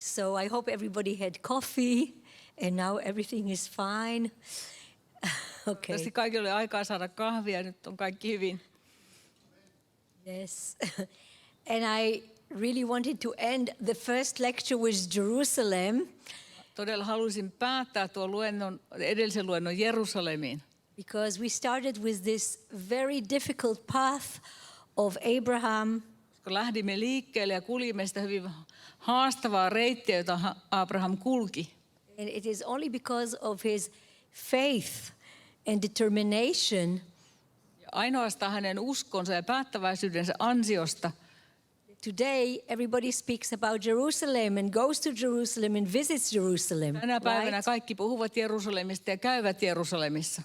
So I hope everybody had coffee and now everything is fine. Okay. Toivottavasti kaikilla oli aikaa saada kahvia ja nyt on kaikki hyvin. Yes. And I really wanted to end the first lecture with Jerusalem. Todella halusin päättää tuon edellisen luennon Jerusalemiin. Because we started with this very difficult path of Abraham. Kun lähdimme liikkeelle ja kuljimme sitä hyvin haastavaa reittiä, jota Abraham kulki. And it is only because of his faith and determination. Ja ainoastaan hänen uskonsa ja päättäväisyydensä ansiosta. Today everybody speaks about Jerusalem and goes to Jerusalem and visits Jerusalem. Tänä päivänä kaikki puhuvat Jerusalemista ja käyvät Jerusalemissa.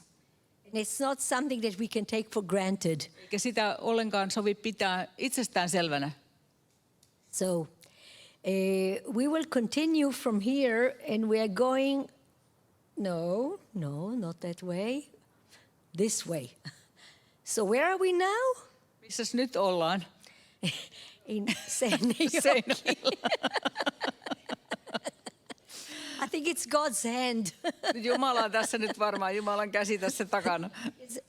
And it's not something that we can take for granted. Eikä sitä ollenkaan sovi pitää itsestään selvänä. So we will continue from here and we are going, no, not that way, this way. So where are we now? Missäs nyt ollaan? In Seinäjoki. I think it's God's hand. Jumala on tässä nyt varmaan, Jumalan käsi tässä takana.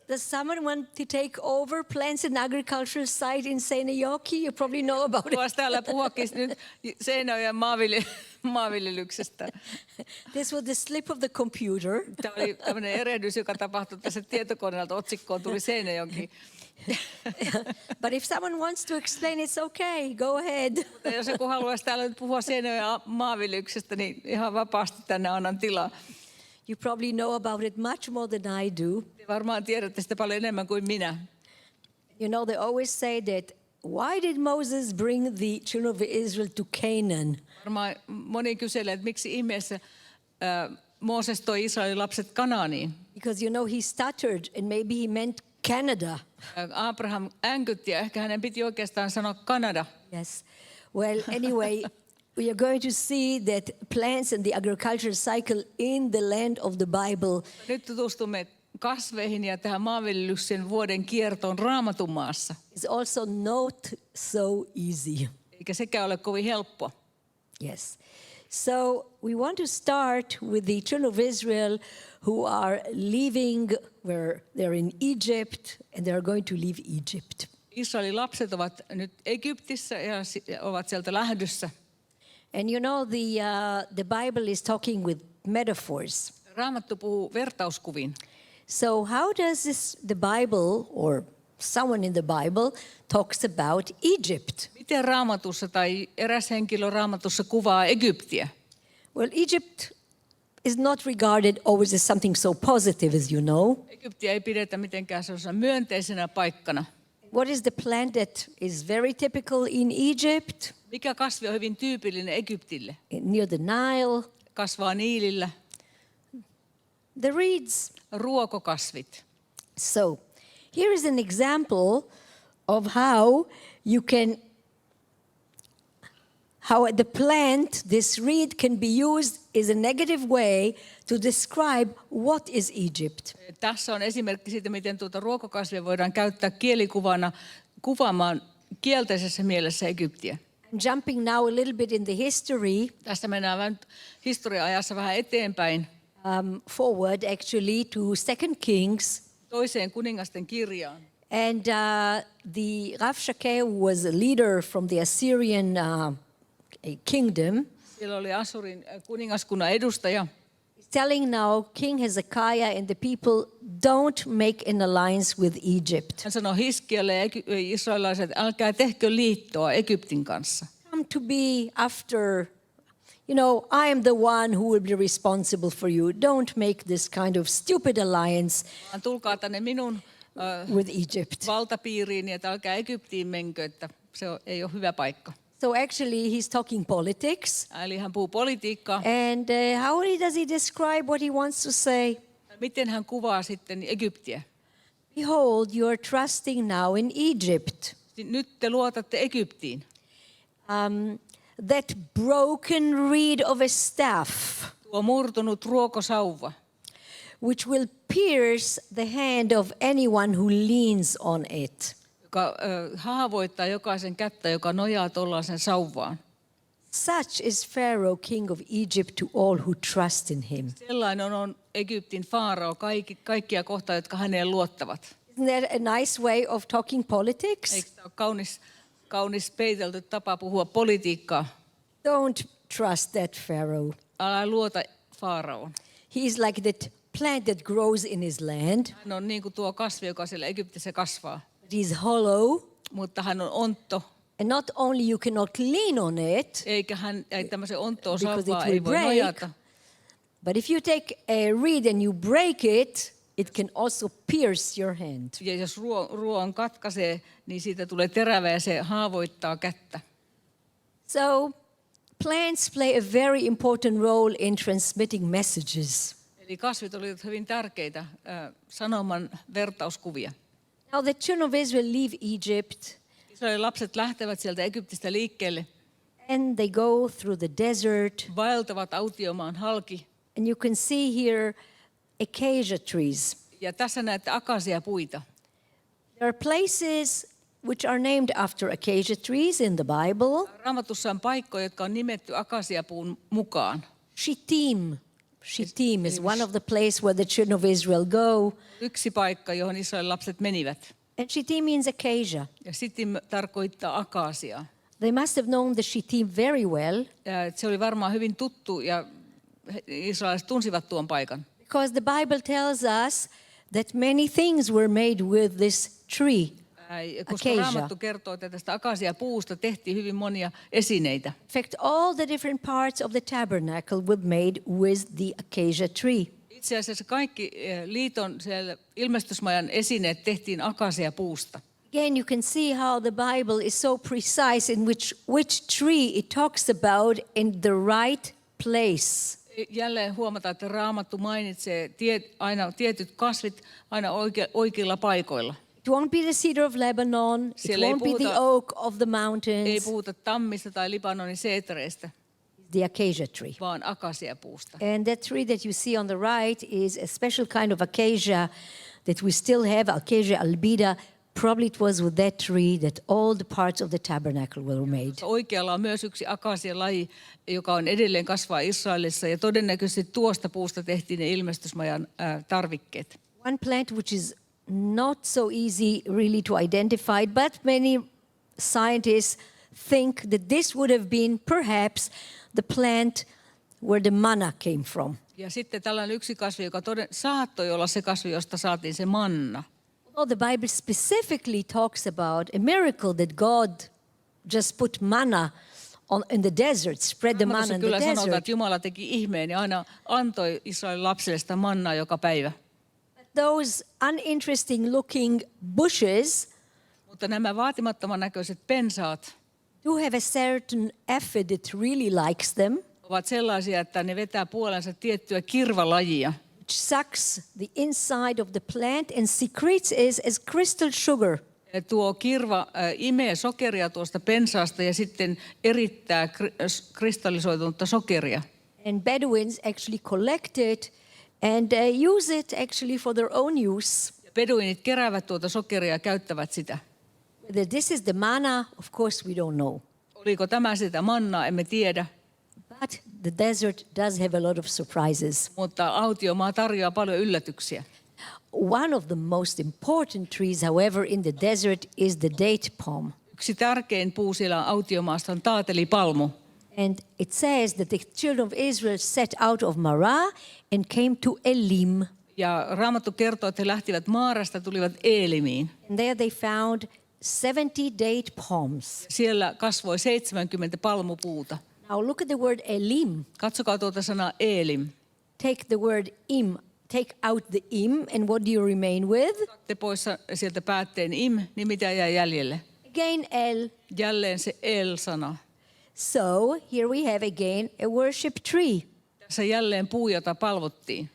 Does someone want to take over plants and agricultural site in Seinäjoki? You probably know about it. Voisi täällä puhuakin nyt Seinäjoen maanviljelyksestä. This was the slip of the computer. Tämä oli tämmöinen erehdys, joka tapahtui tässä tietokoneelta. Otsikkoon tuli Seinäjoki. But if someone wants to explain, it's okay. Go ahead. Mutta jos joku haluaisi täällä nyt puhua Seinäjoen maanviljelyksestä, niin ihan vapaasti tänne annan tilaa. You probably know about it much more than I do. Te varmaan tiedätte sitä paljon enemmän kuin minä. You know, they always say that, why did Moses bring the children of Israel to Canaan? Varmaan moni kyselee, että miksi ihmeessä Mooses toi Israelin lapset Kanaaniin. Because, you know, he stuttered and maybe he meant Canada. Abraham änkytti ja ehkä hänen piti oikeastaan sanoa Kanada. Yes. Well, anyway, we are going to see that plants and the agricultural cycle in the land of the Bible. Nyt tutustumme kasveihin ja tähän maanviljelyksen vuoden kiertoon Raamatun maassa. It's also not so easy. Eikä sekään ole kovin helppoa. Yes. So we want to start with the children of Israel who are leaving, where they're in Egypt, and they are going to leave Egypt. Israelin lapset ovat nyt Egyptissä ja ovat sieltä lähdössä. And you know, the Bible is talking with metaphors. Raamattu puhuu vertauskuvin. So how does the Bible, or someone in the Bible, talks about Egypt? Miten Raamatussa tai eräs henkilö Raamatussa kuvaa Egyptiä? Well, Egypt is not regarded always as something so positive, as you know. Egyptiä ei pidetä mitenkään sellaisena myönteisenä paikkana. What is the plant that is very typical in Egypt? Mikä kasvi on hyvin tyypillinen Egyptille? Near the Nile. Kasvaa Niilillä. The reeds. Ruokokasvit. So, here is an example of how the plant, this reed, can be used as a negative way to describe what is Egypt. Tässä on esimerkki siitä, miten tuota ruokokasvia voidaan käyttää kielikuvana kuvaamaan kielteisessä mielessä Egyptiä. I'm jumping now a little bit in the history. Tästä mennään historia-ajassa vähän eteenpäin. Forward actually to 2 Kings. Toiseen kuningasten kirjaan. And the Rabshakeh was a leader from the Assyrian kingdom. Siellä oli Assurin kuningaskunnan edustaja. He's telling now King Hezekiah and the people, don't make an alliance with Egypt. Hän sanoi Hiskialle ja israelilaiset, älkää tehkö liittoa Egyptin kanssa. Come to be after, you know, I am the one who will be responsible for you. Don't make this kind of stupid alliance Tulkaa tänne minun with Egypt. valtapiiriin, että älkää Egyptiin menkö, että se ei ole hyvä paikka. So actually he's talking politics. Eli hän puhuu politiikkaa. And how does he describe what he wants to say? Miten hän kuvaa sitten Egyptiä? Behold, you are trusting now in Egypt. Nyt te luotatte Egyptiin. That broken reed of a staff, Tuo murtunut ruokosauva, which will pierce the hand of anyone who leans on it. joka haavoittaa jokaisen kättä, joka nojaa tuollaisen sauvaan. Such is Pharaoh, king of Egypt, to all who trust in him. Sellainen on Egyptin faarao kaikkia kohtaan, jotka häneen luottavat. Isn't that a nice way of talking politics? Eikö tämä ole kaunis peitelty tapa puhua politiikkaa? Don't trust that Pharaoh. Älä luota faaraoon. He is like that plant that grows in his land. Hän on niin kuin tuo kasvi, joka siellä Egyptissä kasvaa. But he is hollow. Mutta hän on ontto. And not only you cannot lean on it, Eikä hän tämmöisen onttoon because it salvaa will ei voi break. nojata. But if you take a reed and you break it, it can also pierce your hand. Ja jos ruoan katkaisee, niin siitä tulee terävä ja se haavoittaa kättä. So plants play a very important role in transmitting messages. Eli kasvit olivat hyvin tärkeitä sanoman vertauskuvia. Now the children of Israel leave Egypt Israelin lapset lähtevät sieltä Egyptistä liikkeelle, and they go through the desert. vaeltavat autiomaan halki. And you can see here acacia trees. Ja tässä näette akasiapuita. There are places which are named after acacia trees in the Bible. Raamatussa on paikkoja, jotka on nimetty akasiapuun mukaan. Shittim. Shittim is one of the places where the children of Israel go. Yksi paikka, johon Israelin lapset menivät. And Shittim means acacia. Ja sitten tarkoittaa akasiaa. They must have known the Shittim very well Ja se oli varmaan hyvin tuttu ja israelilaiset tunsivat tuon paikan. because the Bible tells us that many things were made with this tree. Koska Acacia. Raamattu kertoo, että tästä akasiapuusta tehtiin hyvin monia esineitä. In fact, all the different parts of the tabernacle were made with the acacia tree. Itse asiassa kaikki liiton siellä ilmestysmajan esineet tehtiin akasiapuusta. Again, you can see how the Bible is so precise in which tree it talks about in the right place. Jälleen huomataan, että Raamattu mainitsee aina tietyt kasvit aina oikeilla paikoilla. It won't be the cedar of Lebanon. It Siellä ei won't be the puhuta- oak of the Ei mountains. puhuta tammista tai Libanonin seetreistä, The acacia tree. vaan akasiapuusta. And that tree that you see on the right is a special kind of acacia that we still have, Acacia albida. Probably it was with that tree that all the parts of the tabernacle were made. Oikealla on myös yksi akasialaji, joka on edelleen kasvaa Israelissa, ja todennäköisesti tuosta puusta tehtiin ne ilmestysmajan tarvikkeet. One plant which is not so easy really to identify, but many scientists think that this would have been perhaps the plant where the manna came from. Ja sitten tällainen yksi kasvi, joka saattoi olla se kasvi, josta saatiin se manna. Although the Bible specifically talks about a miracle that God just put manna in the desert, spread the manna Raamatussa in the kyllä sanotaan, desert. että Jumala teki ihmeen ja aina antoi Israelin lapsille sitä mannaa joka päivä. Those uninteresting looking bushes Mutta nämä vaatimattoman näköiset pensaat do have a certain aphid that really likes them, ovat sellaisia, että ne vetää puolensa tiettyä kirvalajia. which sucks the inside of the plant and secretes it as crystal sugar. Ja tuo kirva imee sokeria tuosta pensaasta ja sitten erittää kristallisoitunutta sokeria. And Bedouins actually collect it and use it actually for their own use. Beduinit keräävät tuota sokeria ja käyttävät sitä. Whether this is the manna, of course we don't know. Oliko tämä sitä mannaa, emme tiedä. But the desert does have a lot of surprises. Mutta autiomaa tarjoaa paljon yllätyksiä. One of the most important trees, however, in the desert is the date palm. Yksi tärkein puu siellä autiomaasta on taatelipalmu. And it says that the children of Israel set out of Marah and came to Elim. Ja Raamattu kertoo, että he lähtivät Maarasta, tulivat Eelimiin. And there they found 70 date palms. Siellä kasvoi 70 palmupuuta. Now look at the word Elim. Katsokaa tuota sanaa Eelim. Take the word im. Take out the im, and what do you remain with? Te pois sieltä päätteen im, niin mitä jää jäljelle? Again, El. Jälleen se El-sana. So here we have again a worship tree. Tässä jälleen puu, jota palvottiin.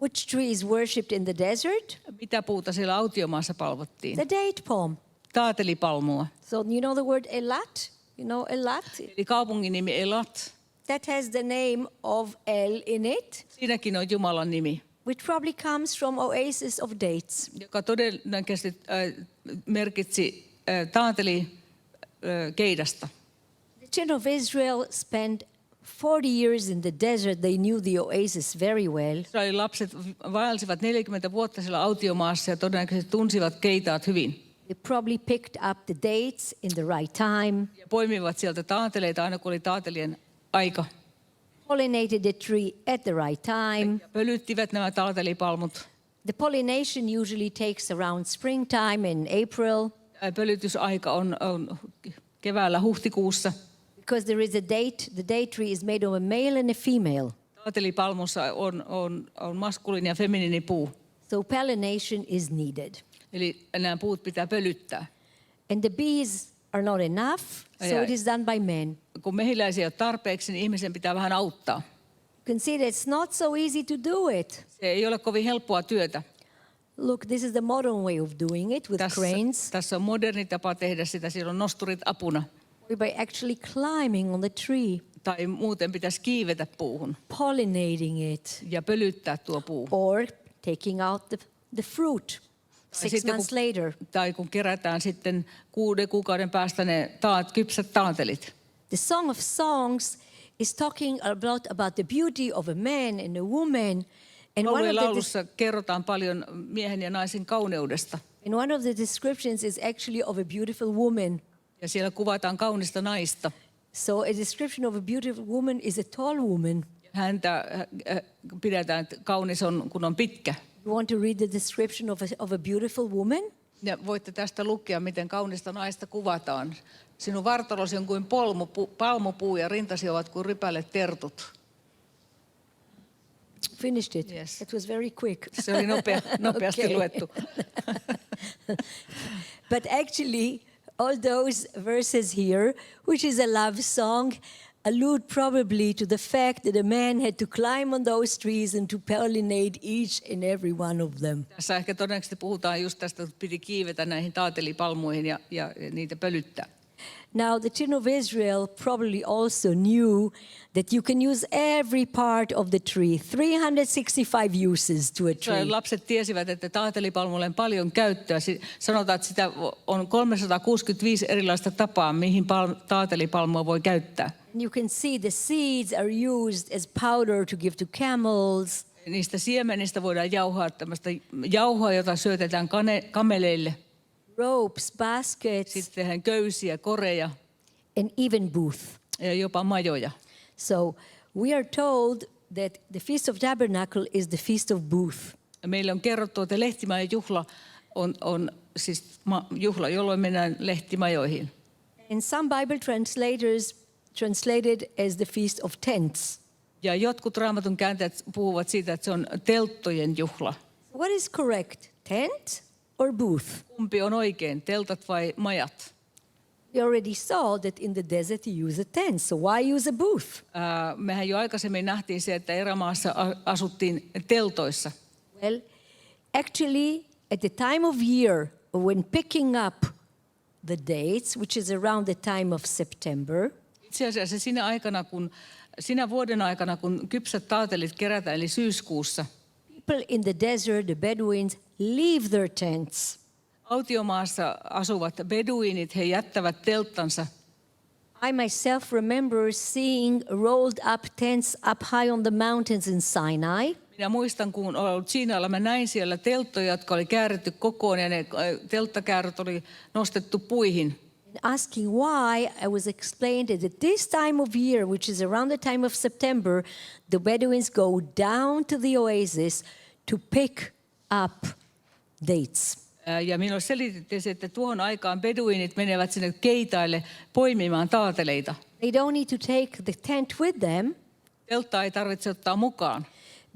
Which tree is worshipped in the desert? Mitä puuta siellä autiomaassa palvottiin? The date palm. Taatelipalmua. So you know the word Elat? You know Elat? Eli kaupungin nimi Elat. That has the name of El in it, Siinäkin on Jumalan nimi, which probably comes from oasis of dates. joka todennäköisesti merkitsi taatelikeidasta. The children of Israel spent 40 years in the desert. They knew the oasis very well. Israelin lapset vaelsivat 40 vuotta siellä autiomaassa ja todennäköisesti tunsivat keitaat hyvin. They probably picked up the dates in the right time, Ja poimivat sieltä taateleita aina kun oli taatelien aika. pollinated the tree at the right time. Ja pölyttivät nämä taatelipalmut. The pollination usually takes around springtime in April Pölytysaika on keväällä huhtikuussa. because there is a date. The date tree is made of a male and a female. Taatelipalmussa on maskuliini ja feminiini puu. So pollination is needed. Eli nämä puut pitää pölyttää. And the bees are not enough, so it is done by men. Kun mehiläisiä ei ole tarpeeksi, niin ihmisen pitää vähän auttaa. You can see that it's not so easy to do it. Se ei ole kovin helppoa työtä. Look, this is the modern way of doing it with cranes. Tässä on moderni tapa tehdä sitä, siellä on nosturit apuna. Or by actually climbing on the tree, Tai muuten pitäisi kiivetä puuhun pollinating it, ja pölyttää tuo puu. or taking out the fruit 6 sitten months later. Tai kun kerätään sitten 6 kuukauden päästä ne kypsät taatelit. The Song of Songs is talking about the beauty of a man and a woman. And Laulujen laulussa kerrotaan paljon miehen ja naisen kauneudesta. one of the descriptions is actually of a beautiful woman. Ja siellä kuvataan kaunista naista. So a description of a beautiful woman is a tall woman. Häntä pidetään, että kaunis on, kun on pitkä. You want to read the description of a beautiful woman? Ja voitte tästä lukea, miten kaunista naista kuvataan. Sinun vartalosi on kuin palmupuu ja rintasi ovat kuin rypälet tertut. Finished it. Yes. It was very quick. Se oli nopeasti Okay. luettu. But actually, all those verses here, which is a love song, allude probably to the fact that a man had to climb on those trees and to pollinate each and every one of them. Tässä ehkä todennäköisesti puhutaan just tästä, että piti kiivetä näihin taatelipalmuihin ja niitä pölyttää. Now, the children of Israel probably also knew that you can use every part of the tree, 365 uses to a tree. Lapset tiesivät, että taatelipalmulle on paljon käyttöä. Sanotaan, että sitä on 365 erilaista tapaa, mihin taatelipalmua voi käyttää. You can see the seeds are used as powder to give to camels. Niistä siemenistä voidaan jauhaa tämmöistä jauhoa, jota syötetään kameleille. Ropes, baskets, Sitten tehdään köysiä, koreja and even booth. ja jopa majoja. So we are told that the Feast of Tabernacle is the Feast of Booth. Meille on kerrottu, että lehtimajan juhla on siis juhla, jolloin mennään lehtimajoihin. And some Bible translators translated as the Feast of Tents. Ja jotkut Raamatun kääntäjät puhuvat siitä, että se on telttojen juhla. What is correct, tent or booth? Kumpi on oikein, teltat vai majat? We already saw that in the desert you use a tent, so why use a booth? Mehän jo aikaisemmin nähtiin se, että erämaassa asuttiin teltoissa. Well, actually, at the time of year when picking up the dates, which is around the time of September, Itse asiassa sinä vuoden aikana, kun kypsät taatelit kerätään, eli syyskuussa, people in the desert, the Bedouins, leave their tents. autiomaassa asuvat beduinit, he jättävät telttansa. I myself remember seeing rolled up tents up high on the mountains in Sinai. Minä muistan, kun olen ollut Siinailla, mä näin siellä telttoja, jotka oli kääritty kokoon ja ne telttakääröt oli nostettu puihin. Asking why, I was explained that at this time of year, which is around the time of September, the Bedouins go down to the oasis to pick up dates. Ja minulle selitettiin, että tuohon aikaan beduinit menevät sinne keitaille poimimaan taateleita. They don't need to take the tent with them Telttaa ei tarvitse ottaa mukaan,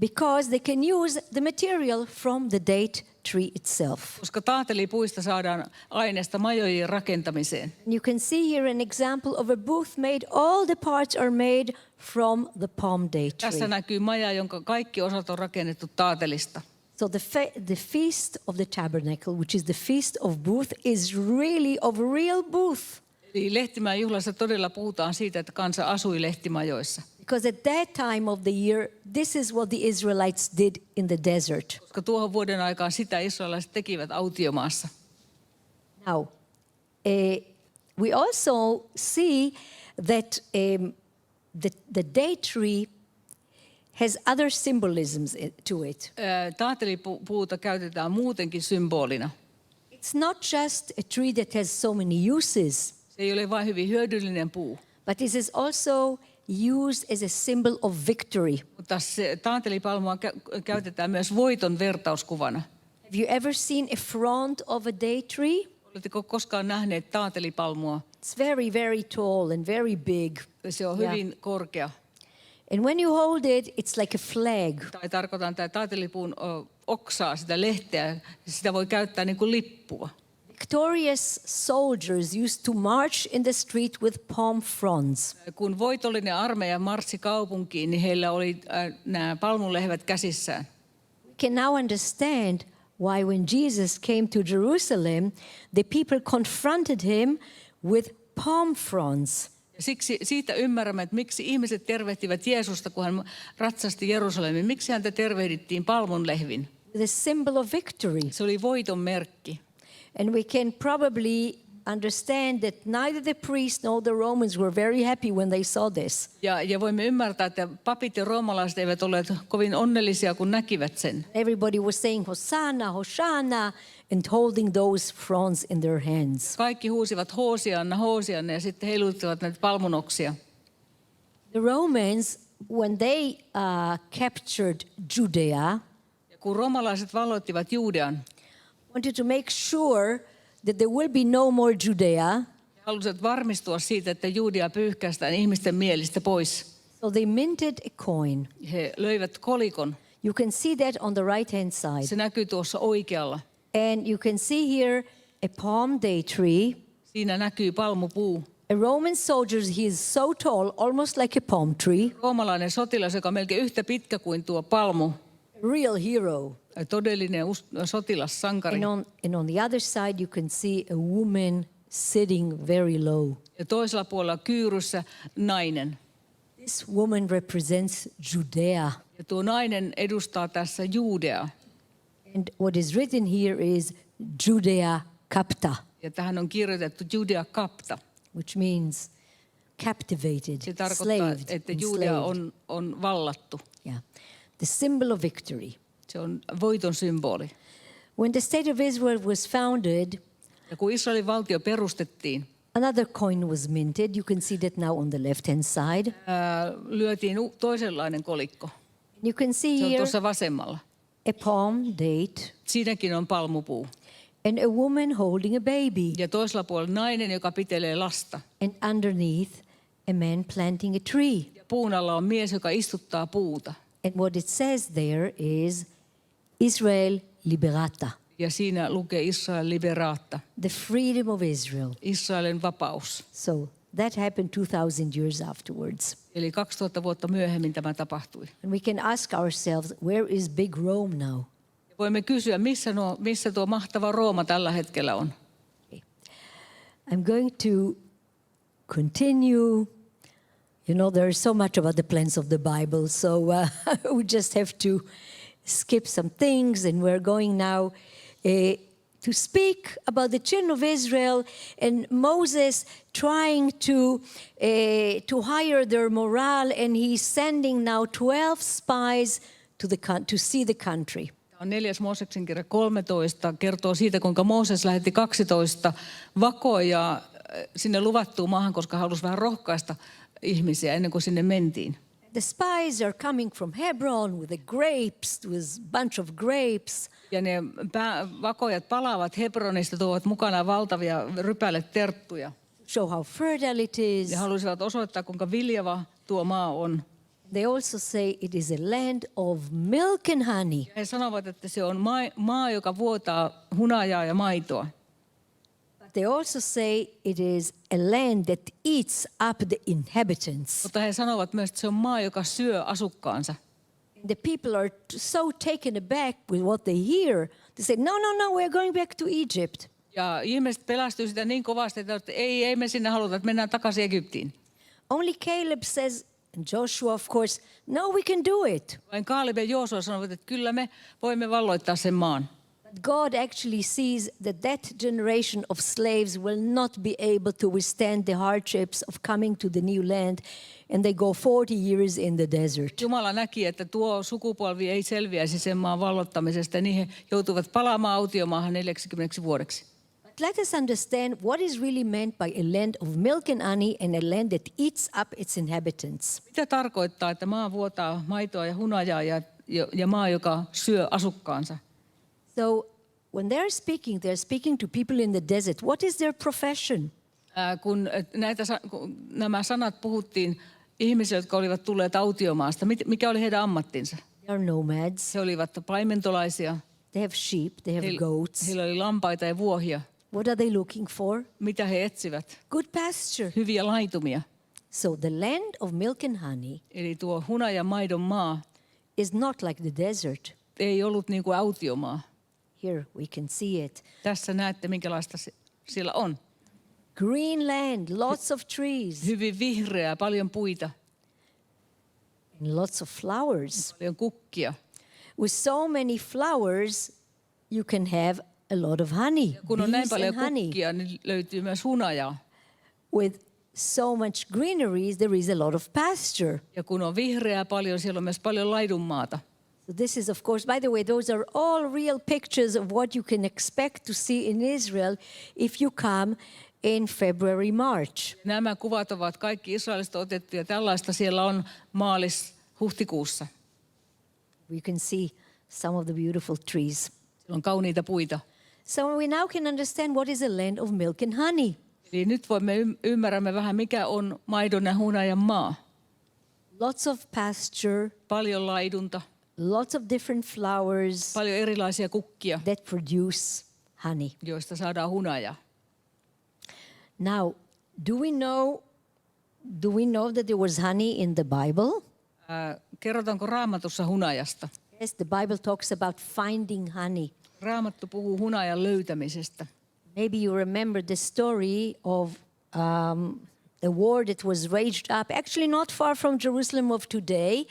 because they can use the material from the date tree itself. koska taatelipuista saadaan aineesta majojen rakentamiseen. You can see here an example of a booth made, all the parts are made from the palm date Tässä tree. näkyy maja, jonka kaikki osat on rakennettu taatelista. So the Feast of the Tabernacle, which is the Feast of Booth, is really of real booth. Eli Lehtimäen juhlassa todella puhutaan siitä, että kansa asui lehtimajoissa. Because at that time of the year, this is what the Israelites did in the desert. Koska tuohon vuoden aikaan sitä israelilaiset tekivät autiomaassa. Now, we also see that the date tree has other symbolisms to it. Taatelipuuta käytetään muutenkin symbolina. It's not just a tree that has so many uses, Se ei ole vain hyvin hyödyllinen puu, but it is also used as a symbol of victory. mutta se taatelipalmua käytetään myös voiton vertauskuvana. Have you ever seen a frond of a date tree? Oletteko koskaan nähneet taatelipalmua? It's very, very tall and very big. Se on hyvin korkea. And when you hold it, it's like a flag. Tai tarkoitan tämä taatelipuun oksaa, sitä lehteä, sitä voi käyttää niin kuin lippua. Victorious soldiers used to march in the street with palm fronds. Kun voitollinen armeija marssi kaupunkiin, niin heillä oli nämä palmunlehvät käsissään. We can now understand why when Jesus came to Jerusalem, the people confronted him with palm fronds. Ja siksi siitä ymmärrämme, että miksi ihmiset tervehtivät Jeesusta, kun hän ratsasti Jerusalemiin. Miksi häntä tervehdittiin palmunlehvin? The symbol of victory. Se oli voiton merkki. And we can probably understand that neither the priests nor the Romans were very happy when they saw this. Ja voimme ymmärtää, että papit ja roomalaiset eivät olleet kovin onnellisia, kun näkivät sen. Everybody was saying Hosanna, Hosanna, and holding those fronds in their hands. Kaikki huusivat Hoosianna, Hoosianna ja sitten heiluttivat näitä palmunoksia. The Romans, when they captured Judea, Ja kun roomalaiset valloittivat Juudean, wanted to make sure that there will be no more Judea. he halusivat varmistua siitä, että Juudea pyyhkäistään ihmisten mielistä pois. So they minted a coin. He löivät kolikon. You can see that on the right-hand side. Se näkyy tuossa oikealla. And you can see here a palm date tree. Siinä näkyy palmupuu. A Roman soldier, he is so tall, almost like a palm tree. Roomalainen sotilas, joka on melkein yhtä pitkä kuin tuo palmu. A real hero. Todellinen sotilassankari. And on the other side, you can see a woman sitting very low. Ja toisella puolella kyyryssä nainen. This woman represents Judea. Ja tuo nainen edustaa tässä Juudeaa. And what is written here is Judea Capta, Ja tähän on kirjoitettu Judea Capta. which means captivated, Se tarkoittaa, slaved, että Judea enslaved. on vallattu. Yeah. The symbol of victory. Se on voiton symboli. When the state of Israel was founded, Ja kun Israelin valtio perustettiin, another coin was minted. You can see that now on the left-hand side. lyötiin toisenlainen kolikko. You can see Se on here tuossa vasemmalla. a palm date Siinäkin on palmupuu. and a woman holding a baby. Ja toisella puolella nainen, joka pitelee lasta. And underneath, a man planting a tree. Ja puun alla on mies, joka istuttaa puuta. And what it says there is Israel liberata, Ja siinä lukee Israel liberata. the freedom of Israel. Israelin vapaus. So that happened 2,000 years afterwards. Eli 2000 vuotta myöhemmin tämä tapahtui. And we can ask ourselves, where is big Rome now? Ja voimme kysyä, missä tuo mahtava Rooma tällä hetkellä on. I'm going to continue. You know, there is so much about the plans of the Bible, so we just have to skip some things, and we're going now to speak about the children of Israel and Moses trying to hire their morale, and he's sending now 12 spies to see the country. On 4. Mooseksen kirja 13, kertoo siitä, kuinka Mooses lähetti 12 vakoja sinne luvattuun maahan, koska halusi vähän rohkaista ihmisiä ennen kuin sinne mentiin. The spies are coming from Hebron with the grapes, with a bunch of grapes. Ja ne vakojat palaavat Hebronista, tuovat mukanaan valtavia rypäleterttuja. Show how fertile it is. Ja halusivat osoittaa, kuinka viljava tuo maa on. They also say it is a land of milk and honey. Ja he sanovat, että se on maa, joka vuotaa hunajaa ja maitoa. But they also say it is a land that eats up the inhabitants. Mutta he sanovat myös, että se on maa, joka syö asukkaansa. The people are so taken aback with what they hear. They say, no, we're going back to Egypt. Ja ihmiset pelästyy sitä niin kovasti, että ei me sinne haluta, että mennään takaisin Egyptiin. Only Caleb says, and Joshua of course, no, we can do it. Vain Kaaleb ja Joosua sanovat, että kyllä me voimme valloittaa sen maan. God actually sees that that generation of slaves will not be able to withstand the hardships of coming to the new land, and they go 40 years in the desert. Jumala näki, että tuo sukupolvi ei selviäisi sen maan vallottamisesta ja niihin joutuvat palaamaan autiomaahan 40 vuodeksi. But let us understand what is really meant by a land of milk and honey and a land that eats up its inhabitants. Mitä tarkoittaa, että maa vuotaa maitoa ja hunajaa ja maa, joka syö asukkaansa? So when they're speaking to people in the desert. What is their profession? Kun nämä sanat puhuttiin ihmisille, jotka olivat tulleet autiomaasta, mikä oli heidän ammattinsa? They are nomads. He olivat paimentolaisia. They have sheep. They have goats. Heillä oli lampaita ja vuohia. What are they looking for? Mitä he etsivät? Good pasture. Hyviä laitumia. So the land of milk and honey Eli tuo hunajan maidon maa is not like the desert. ei ollut niin kuin autiomaa. Here we can see it. Tässä näette, minkälaista siellä on. Green land, lots of trees, Hyvin vihreää, paljon puita, and lots of flowers. paljon kukkia. With so many flowers, you can have a lot of honey. Kun on näin Bees paljon and honey. kukkia, niin löytyy myös hunajaa. With so much greenery, there is a lot of pasture. Ja kun on vihreää paljon, siellä on myös paljon laidunmaata. So this is, of course, by the way, those are all real pictures of what you can expect to see in Israel if you come in February, March. Nämä kuvat ovat kaikki Israelista otettuja. Tällaista siellä on maalis-huhtikuussa. You can see some of the beautiful trees. Siellä on kauniita puita. So we now can understand what is a land of milk and honey. Eli nyt voimme ymmärrämme vähän, mikä on maidon ja hunajan maa. Lots of pasture, Paljon laidunta, lots of different flowers paljon erilaisia kukkia, that produce honey. joista saadaan hunajaa. Now, do we know that there was honey in the Bible? Kerrotaanko Raamatussa hunajasta? Yes, the Bible talks about finding honey. Raamattu puhuu hunajan löytämisestä. Maybe you remember the story of a war that was raged up, actually not far from Jerusalem of today.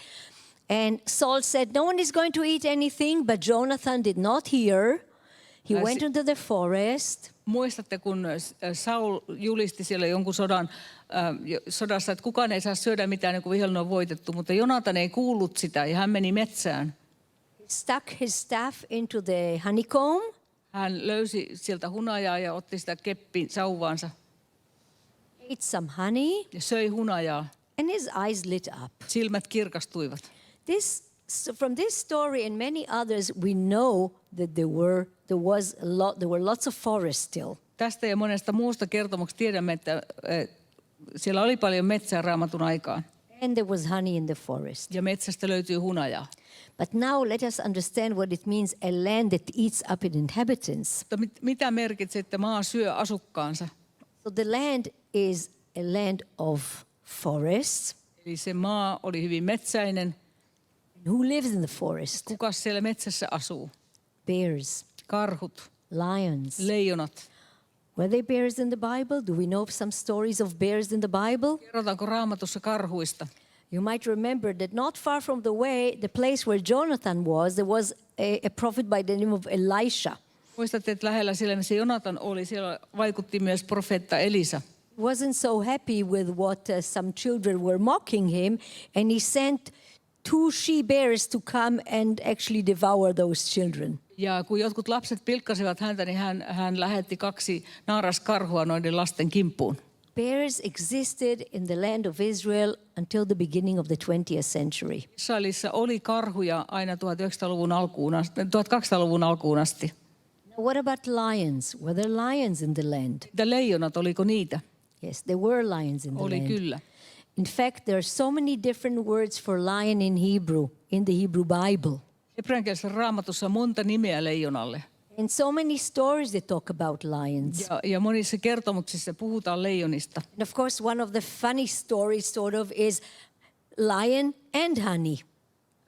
And Saul said, no one is going to eat anything, but Jonathan did not hear. He went into the forest. Muistatte, kun Saul julisti siellä jonkun sodassa, että kukaan ei saa syödä mitään, niin kuin vihollinen on voitettu, mutta Jonatan ei kuullut sitä ja hän meni metsään. He stuck his staff into the honeycomb. Hän löysi sieltä hunajaa ja otti sitä keppiin sauvaansa Ate some honey, ja söi hunajaa. and his eyes lit up. Silmät kirkastuivat. From this story and many others, we know that there were lots of forest still. Tästä ja monesta muusta kertomuksesta tiedämme, että siellä oli paljon metsää Raamatun aikaan. And there was honey in the forest. Ja metsästä löytyy hunajaa. But now let us understand what it means, a land that eats up its inhabitants. Mutta mitä merkitsee, että maa syö asukkaansa? So the land is a land of forests. Eli se maa oli hyvin metsäinen. Who lives in the forest? Kuka siellä metsässä asuu? Bears, Karhut, lions. leijonat. Were they bears in the Bible? Do we know of some stories of bears in the Bible? Kerrotaanko Raamatussa karhuista? You might remember that not far from the place where Jonathan was, there was a prophet by the name of Elisha. Muistatte, että lähellä siellä, missä Jonatan oli, siellä vaikutti myös profeetta Elisa. He wasn't so happy with what some children were mocking him, and he sent 2 she-bears to come and actually devour those children. Ja kun jotkut lapset pilkkasivat häntä, niin hän lähetti 2 naaraskarhua noiden lasten kimppuun. Bears existed in the land of Israel until the beginning of the 20th century. Israelissa oli karhuja aina 1200-luvun alkuun asti. Now, what about lions? Were there lions in the land? Mitä leijonat, oliko niitä? Yes, there were lions in the Oli land. kyllä. In fact, there are so many different words for lion in Hebrew, in the Hebrew Bible. Hebreankielisessä Raamatussa on monta nimeä leijonalle. And so many stories that talk about lions. Ja monissa kertomuksissa puhutaan leijonista. And of course, one of the funny stories sort of is lion and honey.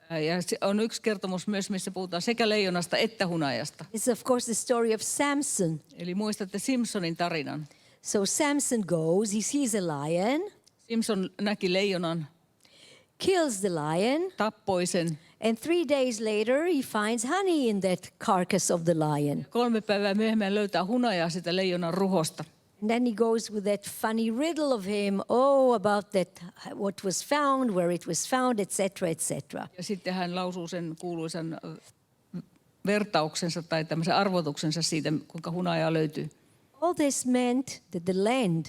Ja on yksi kertomus myös, missä puhutaan sekä leijonasta että hunajasta. It's of course the story of Samson. Eli muistatte Simpsonin tarinan. So Samson goes, he sees a lion, Simpson näki leijonan, kills the lion, tappoi sen And 3 days later, he finds honey in that carcass of the lion. 3 päivää myöhemmin löytää hunajaa sitä leijonan ruhosta. And then he goes with that funny riddle of him, about that, what was found, where it was found, etc., etc. Ja sitten hän lausuu sen kuuluisan vertauksensa tai tämmöisen arvotuksensa siitä, kuinka hunajaa löytyy. All this meant that the land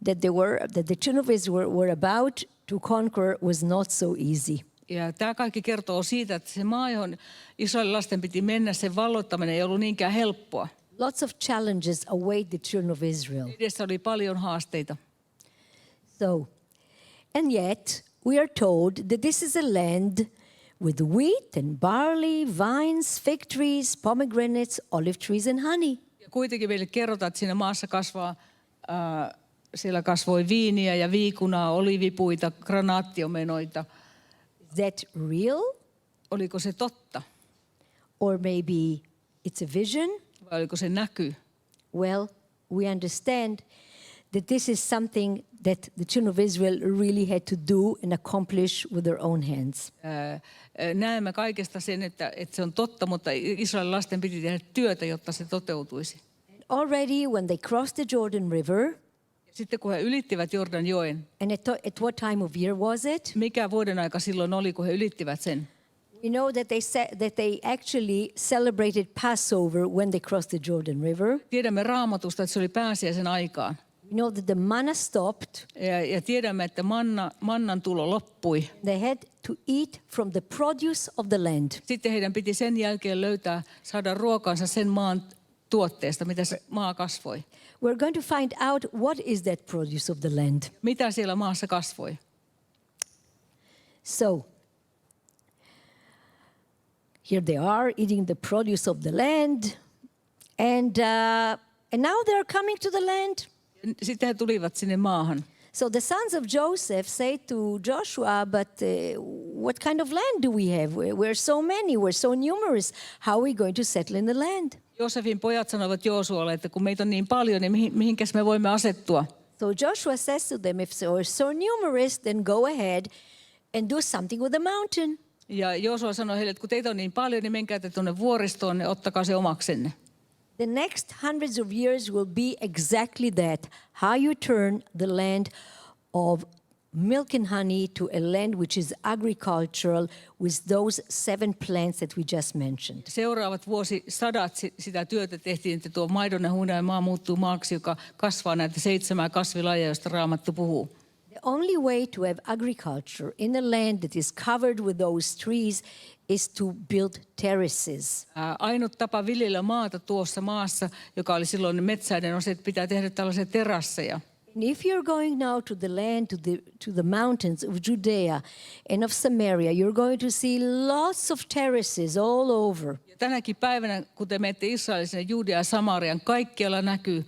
that the children of Israel were about to conquer was not so easy. Ja tämä kaikki kertoo siitä, että se maa, johon Israelin lasten piti mennä, sen vallottaminen ei ollut niinkään helppoa. Lots of challenges await the children of Israel. Edessä oli paljon haasteita. So, and yet we are told that this is a land with wheat and barley, vines, fig trees, pomegranates, olive trees and honey. Ja kuitenkin meille kerrotaan, että siinä maassa siellä kasvoi viiniä ja viikunaa, olivipuita, granaattiomenoita. Is that real? Oliko se totta? Or maybe it's a vision? Vai oliko se näky? Well, we understand that this is something that the children of Israel really had to do and accomplish with their own hands. Näemme kaikesta sen, että se on totta, mutta Israelin lasten piti tehdä työtä, jotta se toteutuisi. Already when they crossed the Jordan River, sitten kun he ylittivät Jordanjoen, and at what time of year was it? Mikä vuoden aika silloin oli, kun he ylittivät sen? We know that they actually celebrated Passover when they crossed the Jordan River. Tiedämme Raamatusta, että se oli pääsiäisen aikaan. We know that the manna stopped. Ja tiedämme, että mannan tulo loppui. They had to eat from the produce of the land. Sitten heidän piti sen jälkeen saada ruokansa sen maan tuotteesta, mitä se maa kasvoi. We're going to find out what is that produce of the land. Mitä siellä maassa kasvoi? So, here they are eating the produce of the land, and now they're coming to the land. Sitten he tulivat sinne maahan. So the sons of Joseph say to Joshua, but what kind of land do we have? We're so many, we're so numerous. How are we going to settle in the land? Joosefin pojat sanoivat Joosualle, että kun meitä on niin paljon, niin mihinkäs me voimme asettua? So Joshua says to them, if you're so numerous, then go ahead and do something with the mountain. Ja Joosua sanoi heille, että kun teitä on niin paljon, niin menkää te tuonne vuoristoon ja ottakaa se omaksenne. The next hundreds of years will be exactly that, how you turn the land of milk and honey to a land which is agricultural with those 7 plants that we just mentioned. Seuraavat vuosisadat sitä työtä tehtiin, että tuo maidon ja hunajan maa muuttuu maaksi, joka kasvaa näitä 7 kasvilajia, joista Raamattu puhuu. The only way to have agriculture in a land that is covered with those trees is to build terraces. Ainut tapa viljellä maata tuossa maassa, joka oli silloin metsäinen, on se, että pitää tehdä tällaisia terasseja. And if you're going now to the land, to the mountains of Judea and of Samaria, you're going to see lots of terraces all over. Ja tänäkin päivänä, kun te menette Israelin sinne Judeaan ja Samariaan, kaikkialla näkyy